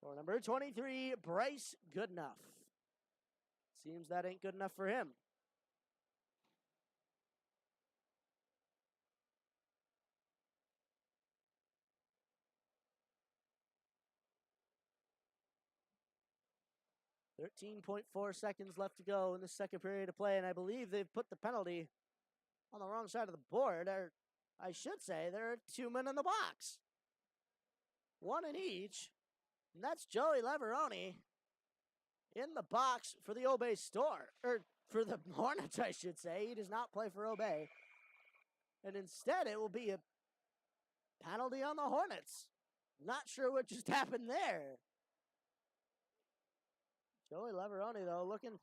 for number 23, Bryce Goodenough. Seems that ain't good enough for him. .4 seconds left to go in the second period of play, and I believe they've put the penalty on the wrong side of the board. Or I should say there are two men in the box. One in each, and that's Joey Leveroni in the box for the Obey Storm, or for the Hornets, I should say. He does not play for Obey. And instead, it will be a penalty on the Hornets. Not sure what just happened there. Joey Leveroni, though, looking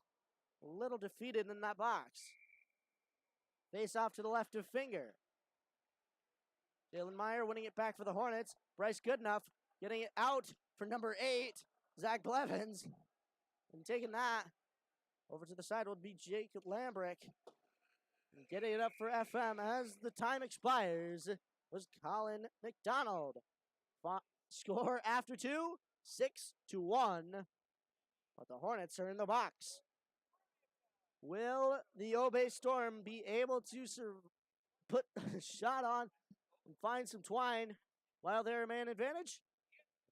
a little defeated in that box. Face off to the left of Finger. Jalen Meyer winning it back for the Hornets. Bryce Goodenough getting it out for number 8, Zach Blevins. And taking that over to the side would be Jake Lambrick. And getting it up for FM as the time expires was Colin McDonald. Score after 2, 6-1. But the Hornets are in the box. Will the Obey Storm be able to put a shot on and find some twine while they're a man advantage?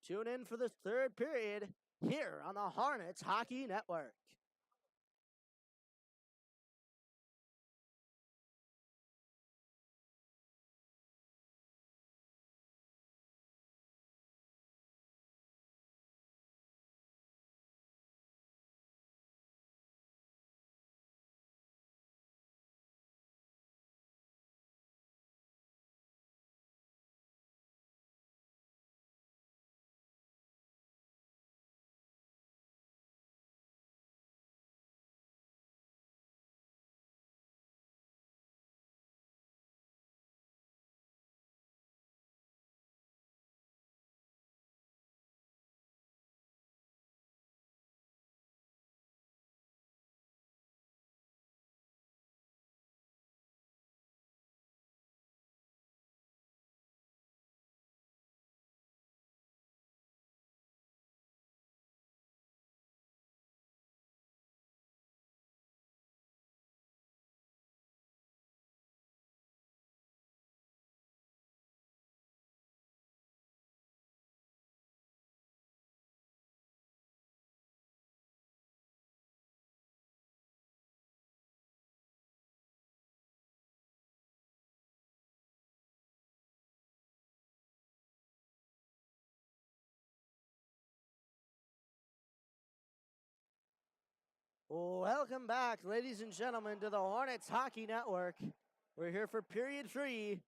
Tune in for the third period here on the Hornets Hockey Network. Welcome back, ladies and gentlemen, to the Hornets Hockey Network. We're here for period 3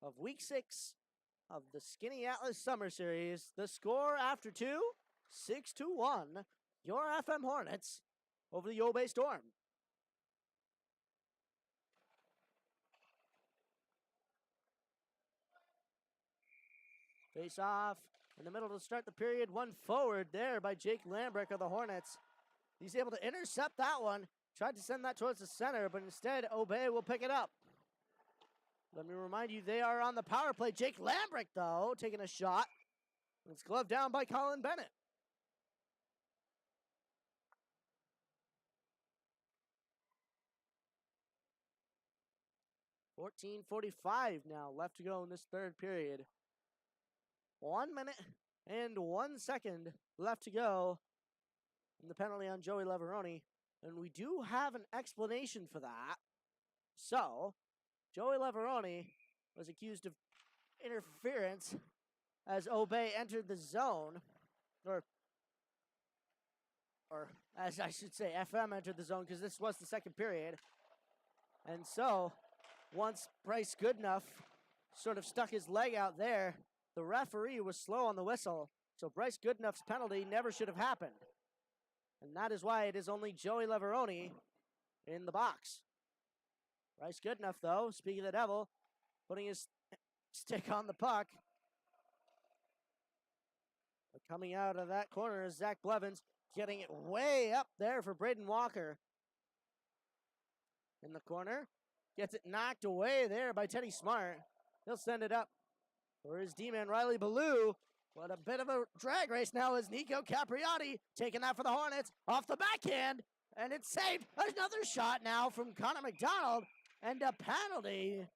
of week 6 of the Skaneateles Summer Series. The score after 2, 6-1. Your FM Hornets over the Obey Storm. Face off in the middle to start the period. One forward there by Jake Lambrick of the Hornets. He's able to intercept that one. tried to send that towards the center, but instead, Obey will pick it up. Let me remind you, they are on the power play. Jake Lambrick, though, taking a shot. It's gloved down by Colin Bennett. .45 now left to go in this third period. 1 minute and 1 second left to go. And the penalty on Joey Leveroni. And we do have an explanation for that. So, Joey Leveroni was accused of interference as Obey entered the zone. Or as I should say, FM entered the zone because this was the second period. And so, once Bryce Goodenough sort of stuck his leg out there, the referee was slow on the whistle. So Bryce Goodenough's penalty never should have happened. And that is why it is only Joey Leveroni in the box. Bryce Goodenough, though, speaking of the devil, putting his stick on the puck. But coming out of that corner is Zach Blevins, getting it way up there for Braden Walker. In the corner, gets it knocked away there by Teddy Smart. He'll send it up for his D-man, Riley Ballou. What a bit of a drag race now is Nico Capriati taking that for the Hornets off the backhand, and it's saved. Another shot now from Connor McDonald, and a penalty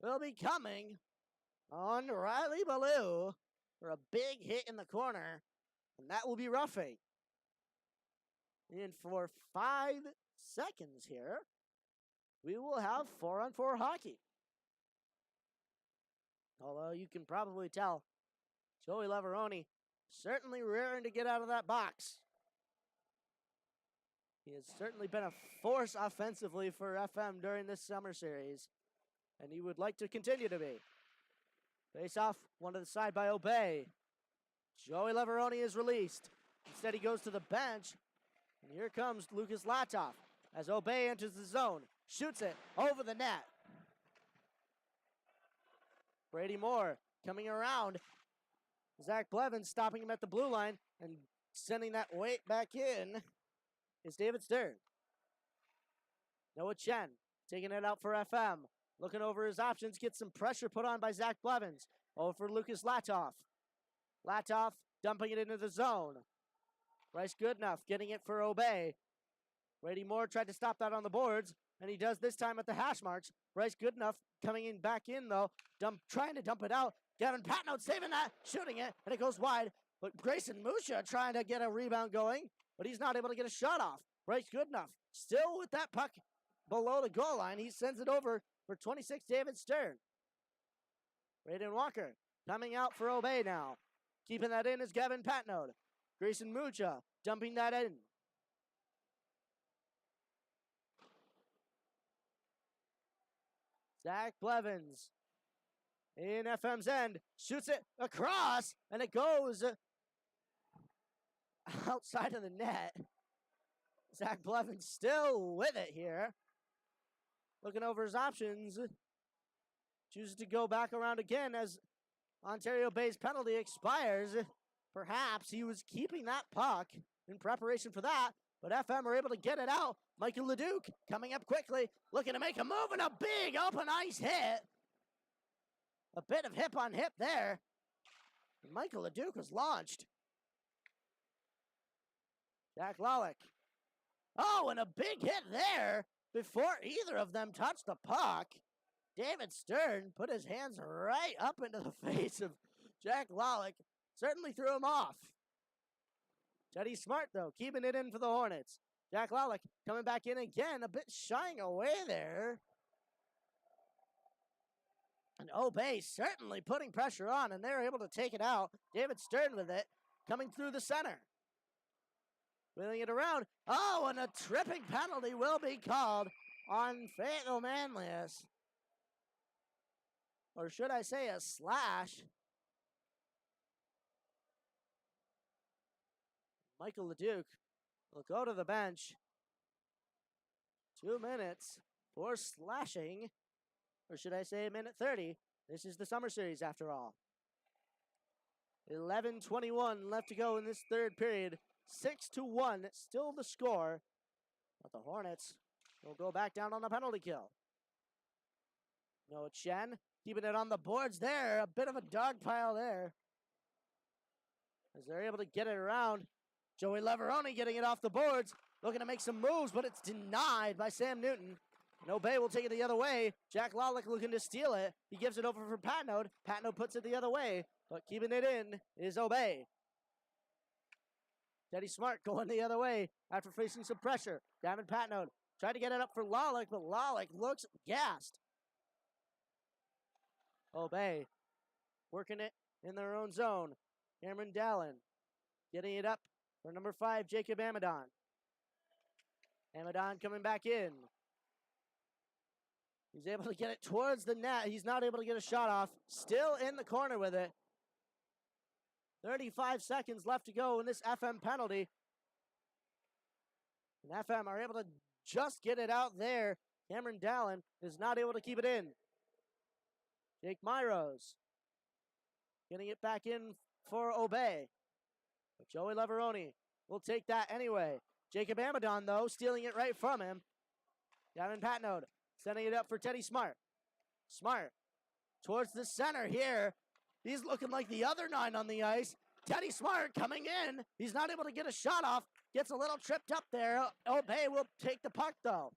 will be coming on Riley Ballou for a big hit in the corner, and that will be roughing. And for 5 seconds here, we will have 4-on-4 hockey. Although you can probably tell, Joey Leveroni certainly raring to get out of that box. He has certainly been a force offensively for FM during this summer series, and he would like to continue to be. Face off, one to the side by Obey. Joey Leveroni is released. Instead, he goes to the bench, and here comes Lucas Latoff as Obey enters the zone. Shoots it over the net. Brady Moore coming around. Zach Blevins stopping him at the blue line and sending that weight back in is David Stern. Noah Chen taking it out for FM. Looking over his options, gets some pressure put on by Zach Blevins. Over for Lucas Latoff. Latoff dumping it into the zone. Bryce Goodenough getting it for Obey. Brady Moore tried to stop that on the boards, and he does this time at the hash marks. Bryce Goodenough coming in back in, though, trying to dump it out. Gavin Patnoe saving that, shooting it, and it goes wide. But Grayson Musha trying to get a rebound going, but he's not able to get a shot off. Bryce Goodenough still with that puck below the goal line. He sends it over for 26, David Stern. Braden Walker coming out for Obey now. Keeping that in is Gavin Patnoe. Grayson Musha dumping that in. Zach Blevins in FM's end, shoots it across, and it goes outside of the net. Zach Blevins still with it here. Looking over his options. Chooses to go back around again as Ontario Bay's penalty expires. Perhaps he was keeping that puck in preparation for that, but FM are able to get it out. Michael Leduc coming up quickly, looking to make a move, and a big open ice hit. A bit of hip on hip there. And Michael Leduc was launched. Jack Lalick. Oh, and a big hit there before either of them touched the puck. David Stern put his hands right up into the face of Jack Lalick. Certainly threw him off. Teddy Smart, though, keeping it in for the Hornets. Jack Lalick coming back in again, a bit shying away there. And Obey certainly putting pressure on, and they're able to take it out. David Stern with it, coming through the center. Wheeling it around. Oh, and a tripping penalty will be called on Fayetteville-Manlius. Or should I say a slash. Michael Leduc will go to the bench. 2 minutes for slashing. Or should I say minute 30? This is the summer series after all. 11:21 left to go in this third period. 6-1, still the score. But the Hornets will go back down on the penalty kill. Noah Chen keeping it on the boards there. A bit of a dog pile there. As they're able to get it around. Joey Leveroni getting it off the boards. Looking to make some moves, but it's denied by Sam Newton. And Obey will take it the other way. Jack Lawlick looking to steal it. He gives it over for Patnode. Patnode puts it the other way, but keeping it in is Obey. Teddy Smart going the other way after facing some pressure. Gavin Patnode tried to get it up for Lawlick, but Lawlick looks gassed. Obey working it in their own zone. Cameron Dallin getting it up for number 5, Jacob Hamidon. Hamidon coming back in. He's able to get it towards the net. He's not able to get a shot off. Still in the corner with it. 35 seconds left to go in this FM penalty. And FM are able to just get it out there. Cameron Dallin is not able to keep it in. Jake Myros getting it back in for Obey. But Joey Leveroni will take that anyway. Jacob Hamidon, though, stealing it right from him. Gavin Patnode sending it up for Teddy Smart. Smart towards the center here. He's looking like the other 9 on the ice. Teddy Smart coming in. He's not able to get a shot off. Gets a little tripped up there. Obey will take the puck, though.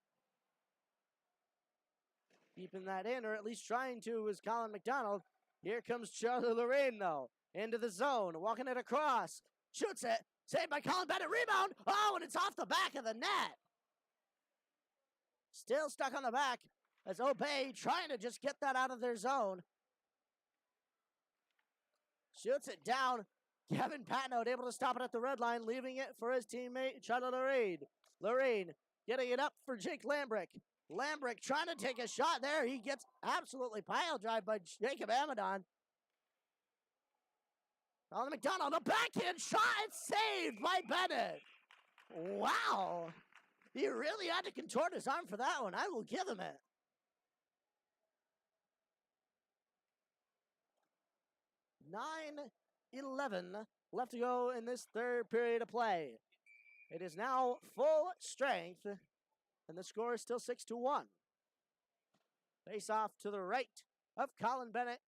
Keeping that in, or at least trying to, is Colin McDonald. Here comes Charlie Lorraine, though. Into the zone. Walking it across. Shoots it. Saved by Colin Bennett. Rebound. Oh, and it's off the back of the net. Still stuck on the back as Obey trying to just get that out of their zone. Shoots it down. Kevin Patnode able to stop it at the red line, leaving it for his teammate, Charlie Lorraine. Lorraine getting it up for Jake Lambrick. Lambrick trying to take a shot there. He gets absolutely pile drive by Jacob Hamidon. Colin McDonald, a backhand shot, it's saved by Bennett. Wow. He really had to contort his arm for that one. I will give him it. (9:11) left to go in this third period of play. It is now full strength, and the score is still 6-1. Face off to the right of Colin Bennett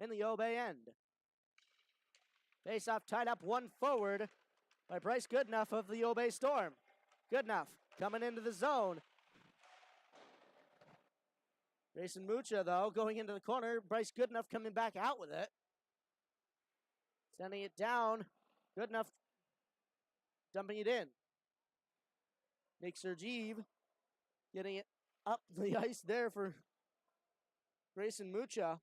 in the Obey end. Face off tied up 1 forward by Bryce Goodenough of the Obey Storm. Goodenough coming into the zone. Jason Mucha, though, going into the corner. Bryce Goodenough coming back out with it. Sending it down. Goodenough dumping it in. Nick Sergeev getting it up the ice there for Grayson Mucha.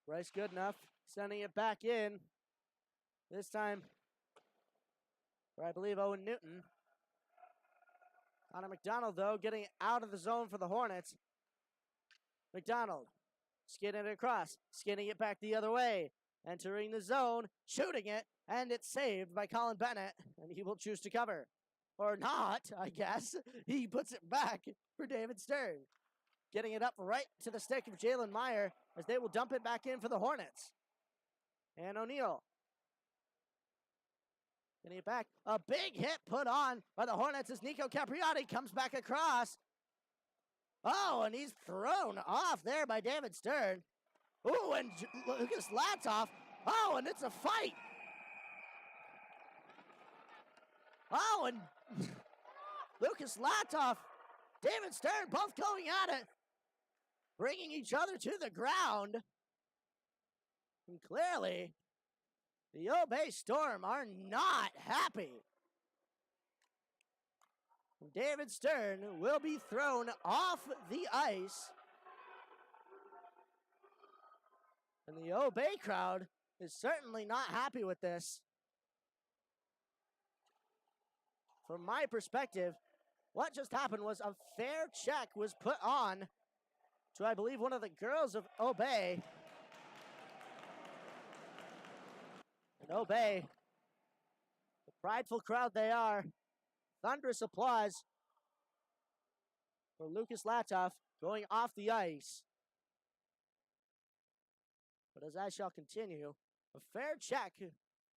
Bryce Goodenough sending it back in. This time for, I believe, Owen Newton. Connor McDonald, though, getting it out of the zone for the Hornets. McDonald skinning it across, skinning it back the other way. Entering the zone, shooting it, and it's saved by Colin Bennett, and he will choose to cover. Or not, I guess. He puts it back for David Stern. Getting it up right to the stick of Jalen Meyer as they will dump it back in for the Hornets. And O'Neal getting it back. A big hit put on by the Hornets as Nico Capriati comes back across. Oh, and he's thrown off there by David Stern. Ooh, and Lucas Latoff. Oh, and it's a fight. Oh, and Lucas Latoff, David Stern both going at it, bringing each other to the ground. And clearly, the Obey Storm are not happy. David Stern will be thrown off the ice. And the Obey crowd is certainly not happy with this. From my perspective, what just happened was a fair check was put on to, I believe, one of the girls of Obey. And Obey, the prideful crowd they are, thunderous applause for Lucas Latoff going off the ice. But as I shall continue, a fair check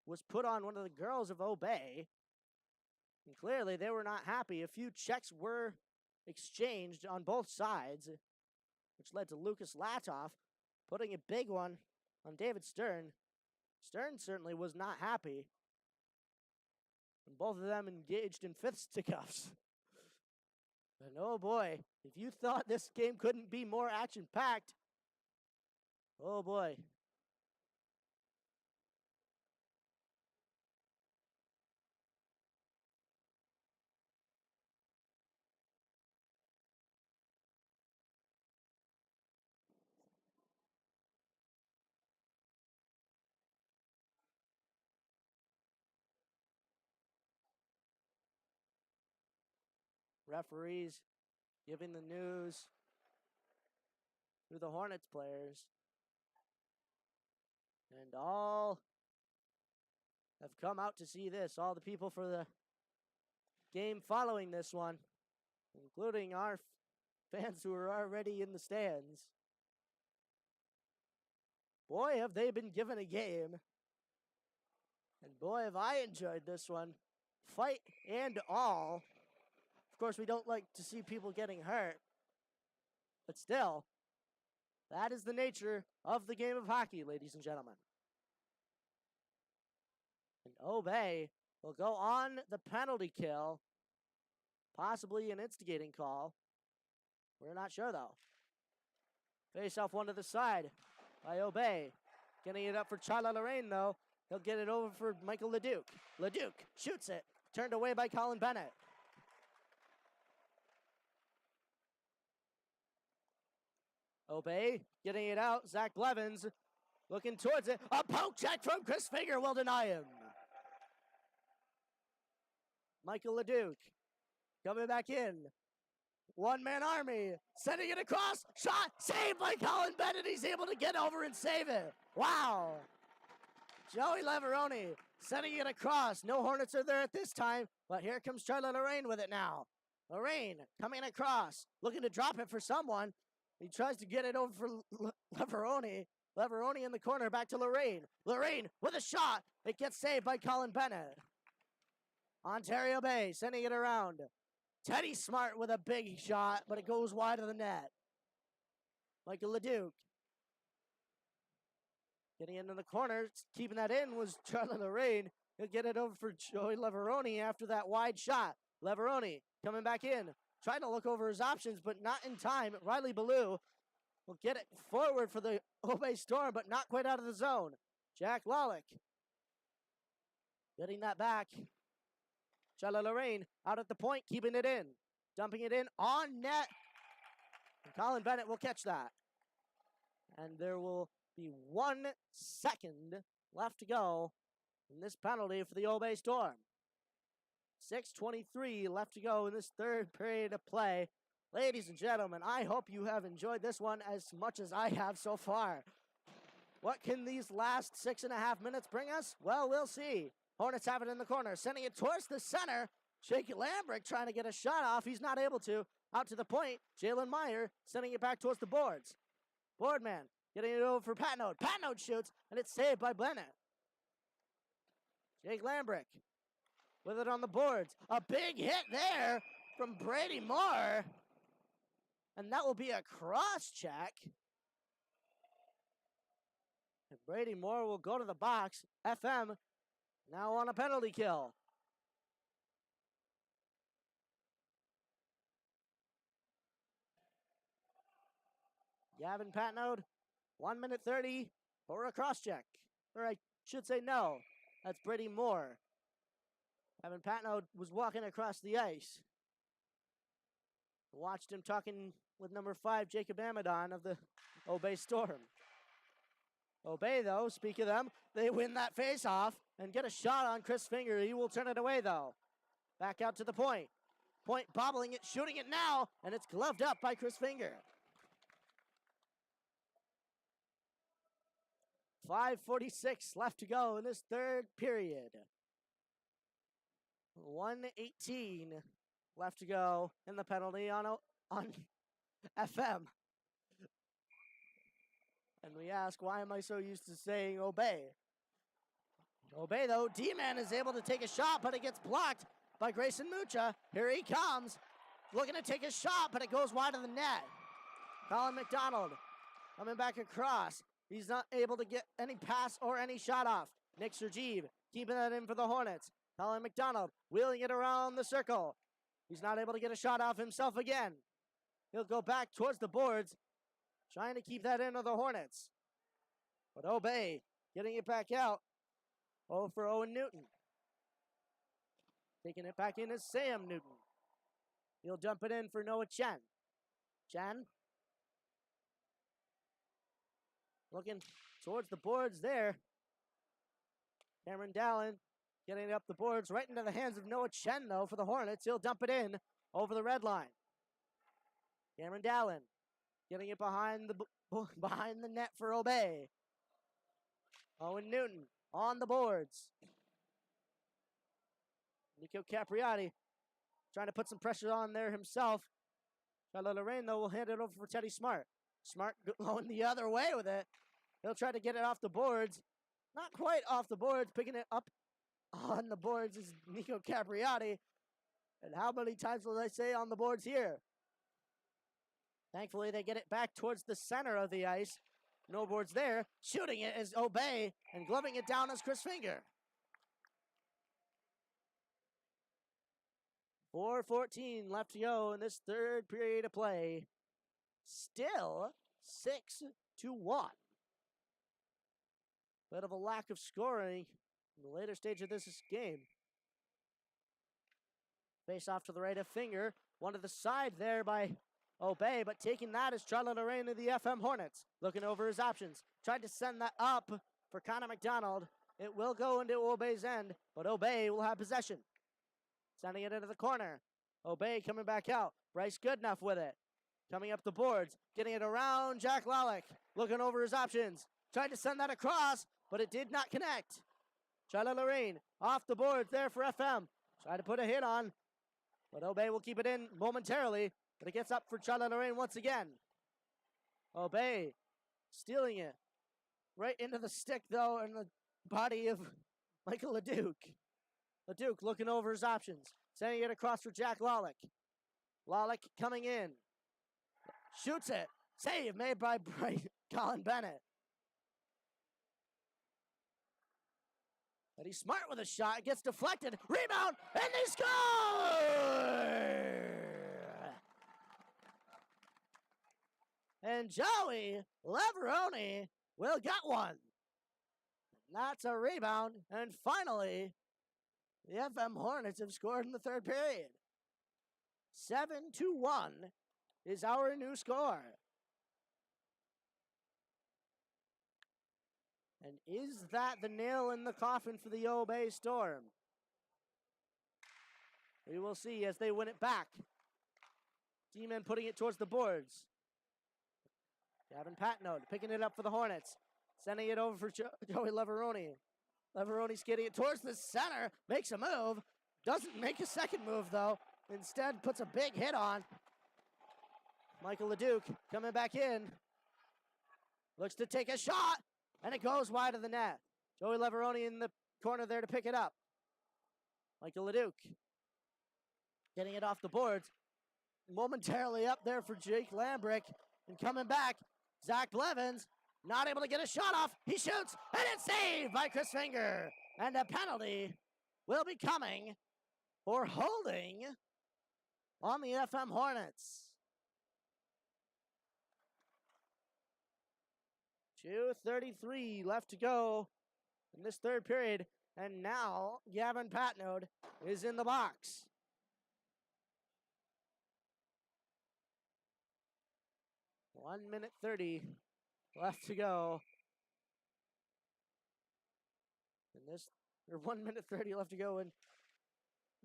was put on one of the girls of Obey. And clearly they were not happy. A few checks were exchanged on both sides, which led to Lucas Latoff putting a big one on David Stern. Stern certainly was not happy. And both of them engaged in fisticuffs. And oh boy, if you thought this game couldn't be more action-packed, oh boy. Referees giving the news to the Hornets players. And all have come out to see this. All the people for the game following this one, including our fans who are already in the stands. Boy, have they been given a game. And boy, have I enjoyed this one. Fight and all. Of course, we don't like to see people getting hurt. But still, that is the nature of the game of hockey, ladies and gentlemen. And Obey will go on the penalty kill. Possibly an instigating call. We're not sure, though. Face off one to the side by Obey. Getting it up for Charla Lorraine, though. He'll get it over for Michael Leduc. Leduc shoots it. Turned away by Colin Bennett. Obey getting it out. Zach Blevins looking towards it. A poke check from Chris Finger will deny him. Michael Leduc coming back in. One-man army. Sending it across. Shot. Saved by Colin Bennett. He's able to get over and save it. Wow. Joey Leveroni sending it across. No Hornets are there at this time, but here comes Charlie Lorraine with it now. Lorraine coming across. Looking to drop it for someone. He tries to get it over for Leveroni. Leveroni in the corner, back to Lorraine. Lorraine with a shot. It gets saved by Colin Bennett. Ontario Bay sending it around. Teddy Smart with a big shot, but it goes wide of the net. Michael Leduc getting into the corner, keeping that in was Charlie Lorraine. He'll get it over for Joey Leveroni after that wide shot. Leveroni coming back in. Trying to look over his options, but not in time. Riley Ballou will get it forward for the Obey Storm, but not quite out of the zone. Jack Lawlick getting that back. Charlie Lorraine out at the point, keeping it in. Dumping it in on net. And Colin Bennett will catch that. And there will be 1 second left to go in this penalty for the Obey Storm. 6:23 left to go in this third period of play. Ladies and gentlemen, I hope you have enjoyed this one as much as I have so far. What can these last 6.5 minutes bring us? Well, we'll see. Hornets have it in the corner, sending it towards the center. Jake Lambrick trying to get a shot off. He's not able to. Out to the point. Jalen Meyer sending it back towards the boards. Boardman getting it over for Patnode. Patnode shoots, and it's saved by Bennett. Jake Lambrick with it on the boards. A big hit there from Brady Moore. And that will be a cross check. And Brady Moore will go to the box. FM now on a penalty kill. Gavin Patnode, 1 minute 30 for a cross check. Or I should say no. That's Brady Moore. Gavin Patnode was walking across the ice. Watched him talking with number 5, Jacob Hamidon of the Obey Storm. Obey, though, speak of them, they win that face-off and get a shot on Chris Finger. He will turn it away, though. Back out to the point. Point bobbling it, shooting it now, and it's gloved up by Chris Finger. 5:46 left to go in this third period. 1:18 left to go in the penalty on FM. And we ask, why am I so used to saying Obey? Obey, though. D-Man is able to take a shot, but it gets blocked by Grayson Mucha. Here he comes. Looking to take a shot, but it goes wide of the net. Colin McDonald coming back across. He's not able to get any pass or any shot off. Nick Sergeev keeping that in for the Hornets. Colin McDonald wheeling it around the circle. He's not able to get a shot off himself again. He'll go back towards the boards, trying to keep that in of the Hornets. But Obey getting it back out. Oh, for Owen Newton. Taking it back in is Sam Newton. He'll dump it in for Noah Chen. Chen. Looking towards the boards there. Cameron Dallin getting it up the boards right into the hands of Noah Chen, though, for the Hornets. He'll dump it in over the red line. Cameron Dallin getting it behind the net for Obey. Owen Newton on the boards. Nico Capriati trying to put some pressure on there himself. Charlotte Lorraine, though, will hand it over for Teddy Smart. Smart going the other way with it. He'll try to get it off the boards. Not quite off the boards. Picking it up on the boards is Nico Capriati. And how many times will I say on the boards here? Thankfully, they get it back towards the center of the ice. No boards there. Shooting it is Obey, and gloving it down is Chris Finger. 4:14 left to go in this third period of play. Still 6-1. Bit of a lack of scoring in the later stage of this game. Face off to the right of Finger. One to the side there by Obey, but taking that is Charlotte Lorraine of the FM Hornets. Looking over his options. Tried to send that up for Connor McDonald. It will go into Obey's end, but Obey will have possession. Sending it into the corner. Obey coming back out. Bryce Goodenough with it. Coming up the boards. Getting it around Jack Lalick. Looking over his options. Tried to send that across, but it did not connect. Charlotte Lorraine off the boards there for FM. Tried to put a hit on, but Obey will keep it in momentarily. But it gets up for Charlotte Lorraine once again. Obey stealing it. Right into the stick, though, and the body of Michael LeDuc. LeDuc looking over his options. Sending it across for Jack Lalick. Lalick coming in. Shoots it. Save made by Colin Bennett. Eddie Smart with a shot. It gets deflected. Rebound. And they score! And Joey Leveroni will get one. That's a rebound. And finally, the FM Hornets have scored in the third period. 7-1 is our new score. And is that the nail in the coffin for the Obey Storm? We will see as they win it back. D-Man putting it towards the boards. Gavin Patnode picking it up for the Hornets. Sending it over for Joey Leveroni. Leveroni's getting it towards the center. Makes a move. Doesn't make a second move, though. Instead, puts a big hit on. Michael LeDuc coming back in. Looks to take a shot. And it goes wide of the net. Joey Leveroni in the corner there to pick it up. Michael LeDuc getting it off the boards. Momentarily up there for Jake Lambrick. And coming back, Zach Blevins, not able to get a shot off. He shoots, and it's saved by Chris Finger. And a penalty will be coming for holding on the FM Hornets. 2:33 left to go in this third period. And now Gavin Patnode is in the box. One minute 30 left to go. And this, or 1 minute 30 left to go in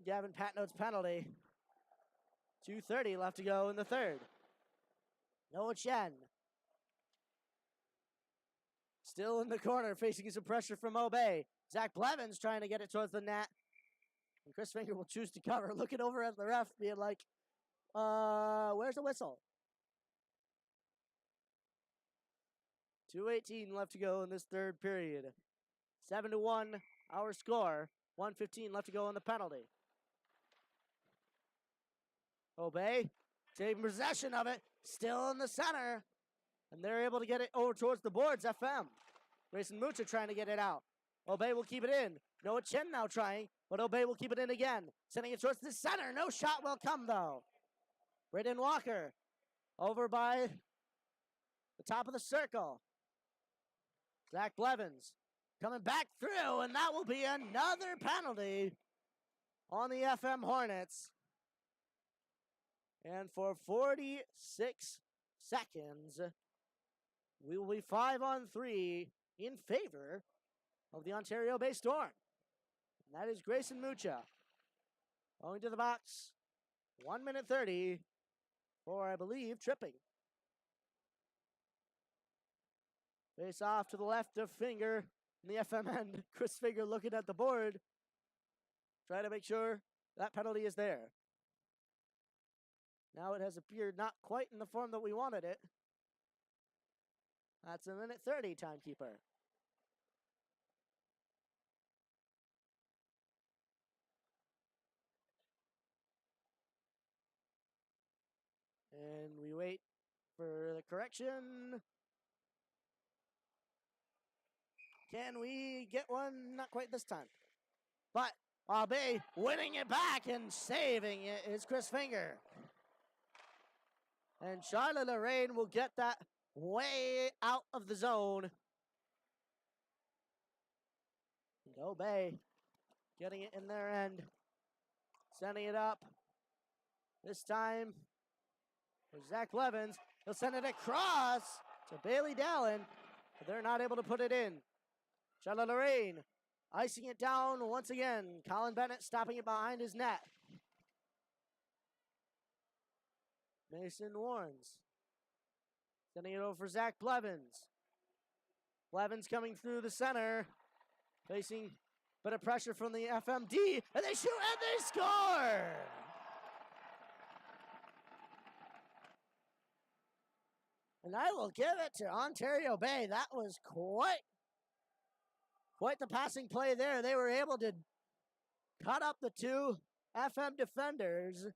Gavin Patnode's penalty. 2:30 left to go in the third. Noah Chen. Still in the corner, facing some pressure from Obey. Zach Blevins trying to get it towards the net. And Chris Finger will choose to cover, looking over at the ref, being like, where's the whistle? 2:18 left to go in this third period. 7-1 our score. 1:15 left to go on the penalty. Fu-Mei taking possession of it, still in the center. And they're able to get it over towards the boards, FM. Grayson Mucha trying to get it out. Fu-Mei will keep it in. Noah Chen now trying, but Fu-Mei will keep it in again. Sending it towards the center. No shot will come, though. Braden Walker over by the top of the circle. Zach Blevins coming back through, and that will be another penalty on the FM Hornets. And for 46 seconds, we will be 5-on-3 in favor of the Ontario Bay Storm. And that is Grayson Mucha going to the box. 1:30 for, I believe, tripping. Face off to the left of Finger in the FM end. Chris Finger looking at the board, trying to make sure that penalty is there. Now it has appeared not quite in the form that we wanted it. That's a 1:30 timekeeper. And we wait for the correction. Can we get one? Not quite this time. But Fu-Mei winning it back and saving it is Chris Finger. And Charlotte Lorraine will get that way out of the zone. And Fu-Mei getting it in their end. Sending it up. This time for Zach Blevins. He'll send it across to Bailey Dallin, but they're not able to put it in. Charlotte Lorraine icing it down once again. Colin Bennett stopping it behind his net. Mason Warrens sending it over for Zach Blevins. Blevins coming through the center, facing a bit of pressure from the FMD, and they shoot and they score! And I will give it to Ontario Bay. That was quite the passing play there. They were able to cut up the two FM defenders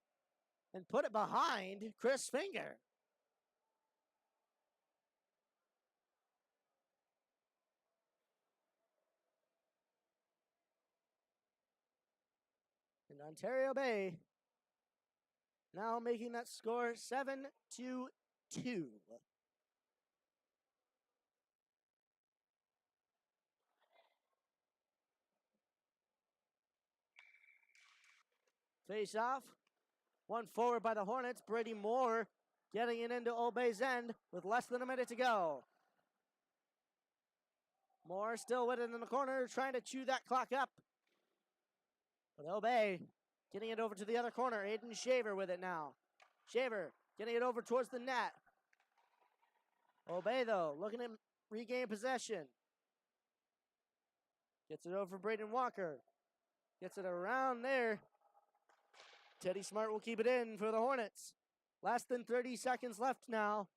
and put it behind Chris Finger. And Ontario Bay now making that score 7-2. Face off. One forward by the Hornets. Brady Moore getting it into Fu-Mei's end with less than a minute to go. Moore still with it in the corner, trying to chew that clock up. But Fu-Mei getting it over to the other corner. Aiden Shaver with it now. Shaver getting it over towards the net. Fu-Mei, though, looking to regain possession. Gets it over for Braden Walker. Gets it around there. Teddy Smart will keep it in for the Hornets. Less than 30 seconds left now.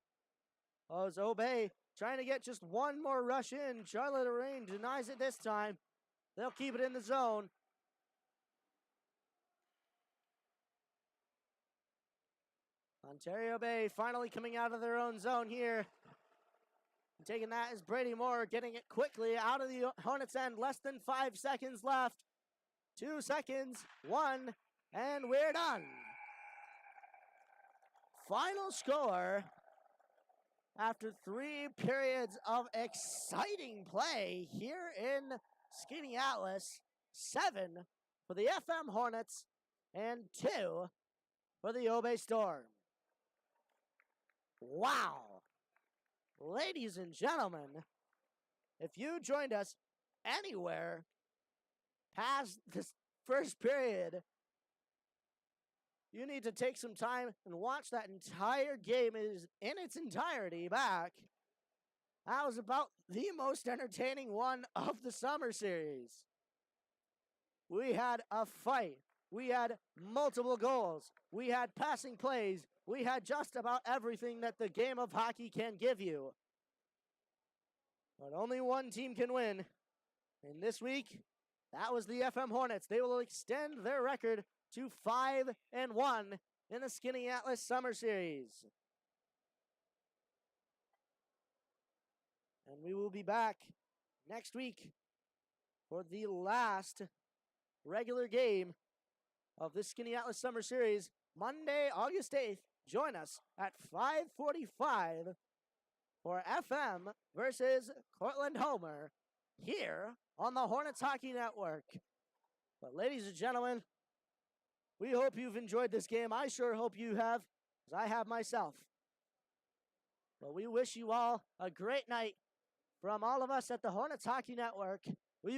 Oh, it's Fu-Mei trying to get just one more rush in. Charlotte Lorraine denies it this time. They'll keep it in the zone. Ontario Bay finally coming out of their own zone here. And taking that is Brady Moore, getting it quickly out of the Hornets' end. Less than 5 seconds left. 2 seconds, 1, and we're done. Final score after 3 periods of exciting play here in Skaneateles. 7 for the FM Hornets and 2 for the Fu-Mei Storm. Wow. Ladies and gentlemen, if you joined us anywhere past this first period, you need to take some time and watch that entire game in its entirety back. That was about the most entertaining one of the summer series. We had a fight. We had multiple goals. We had passing plays. We had just about everything that the game of hockey can give you. But only one team can win. And this week, That was the FM Hornets. They will extend their record to 5-1 in the Skaneateles Summer Series. And we will be back next week for the last regular game of this Skaneateles Summer Series, Monday, August 8th. Join us at 5:45 for FM versus Cortland Homer here on the Hornets Hockey Network. But ladies and gentlemen, we hope you've enjoyed this game. I sure hope you have, as I have myself. But we wish you all a great night from all of us at the Hornets Hockey Network.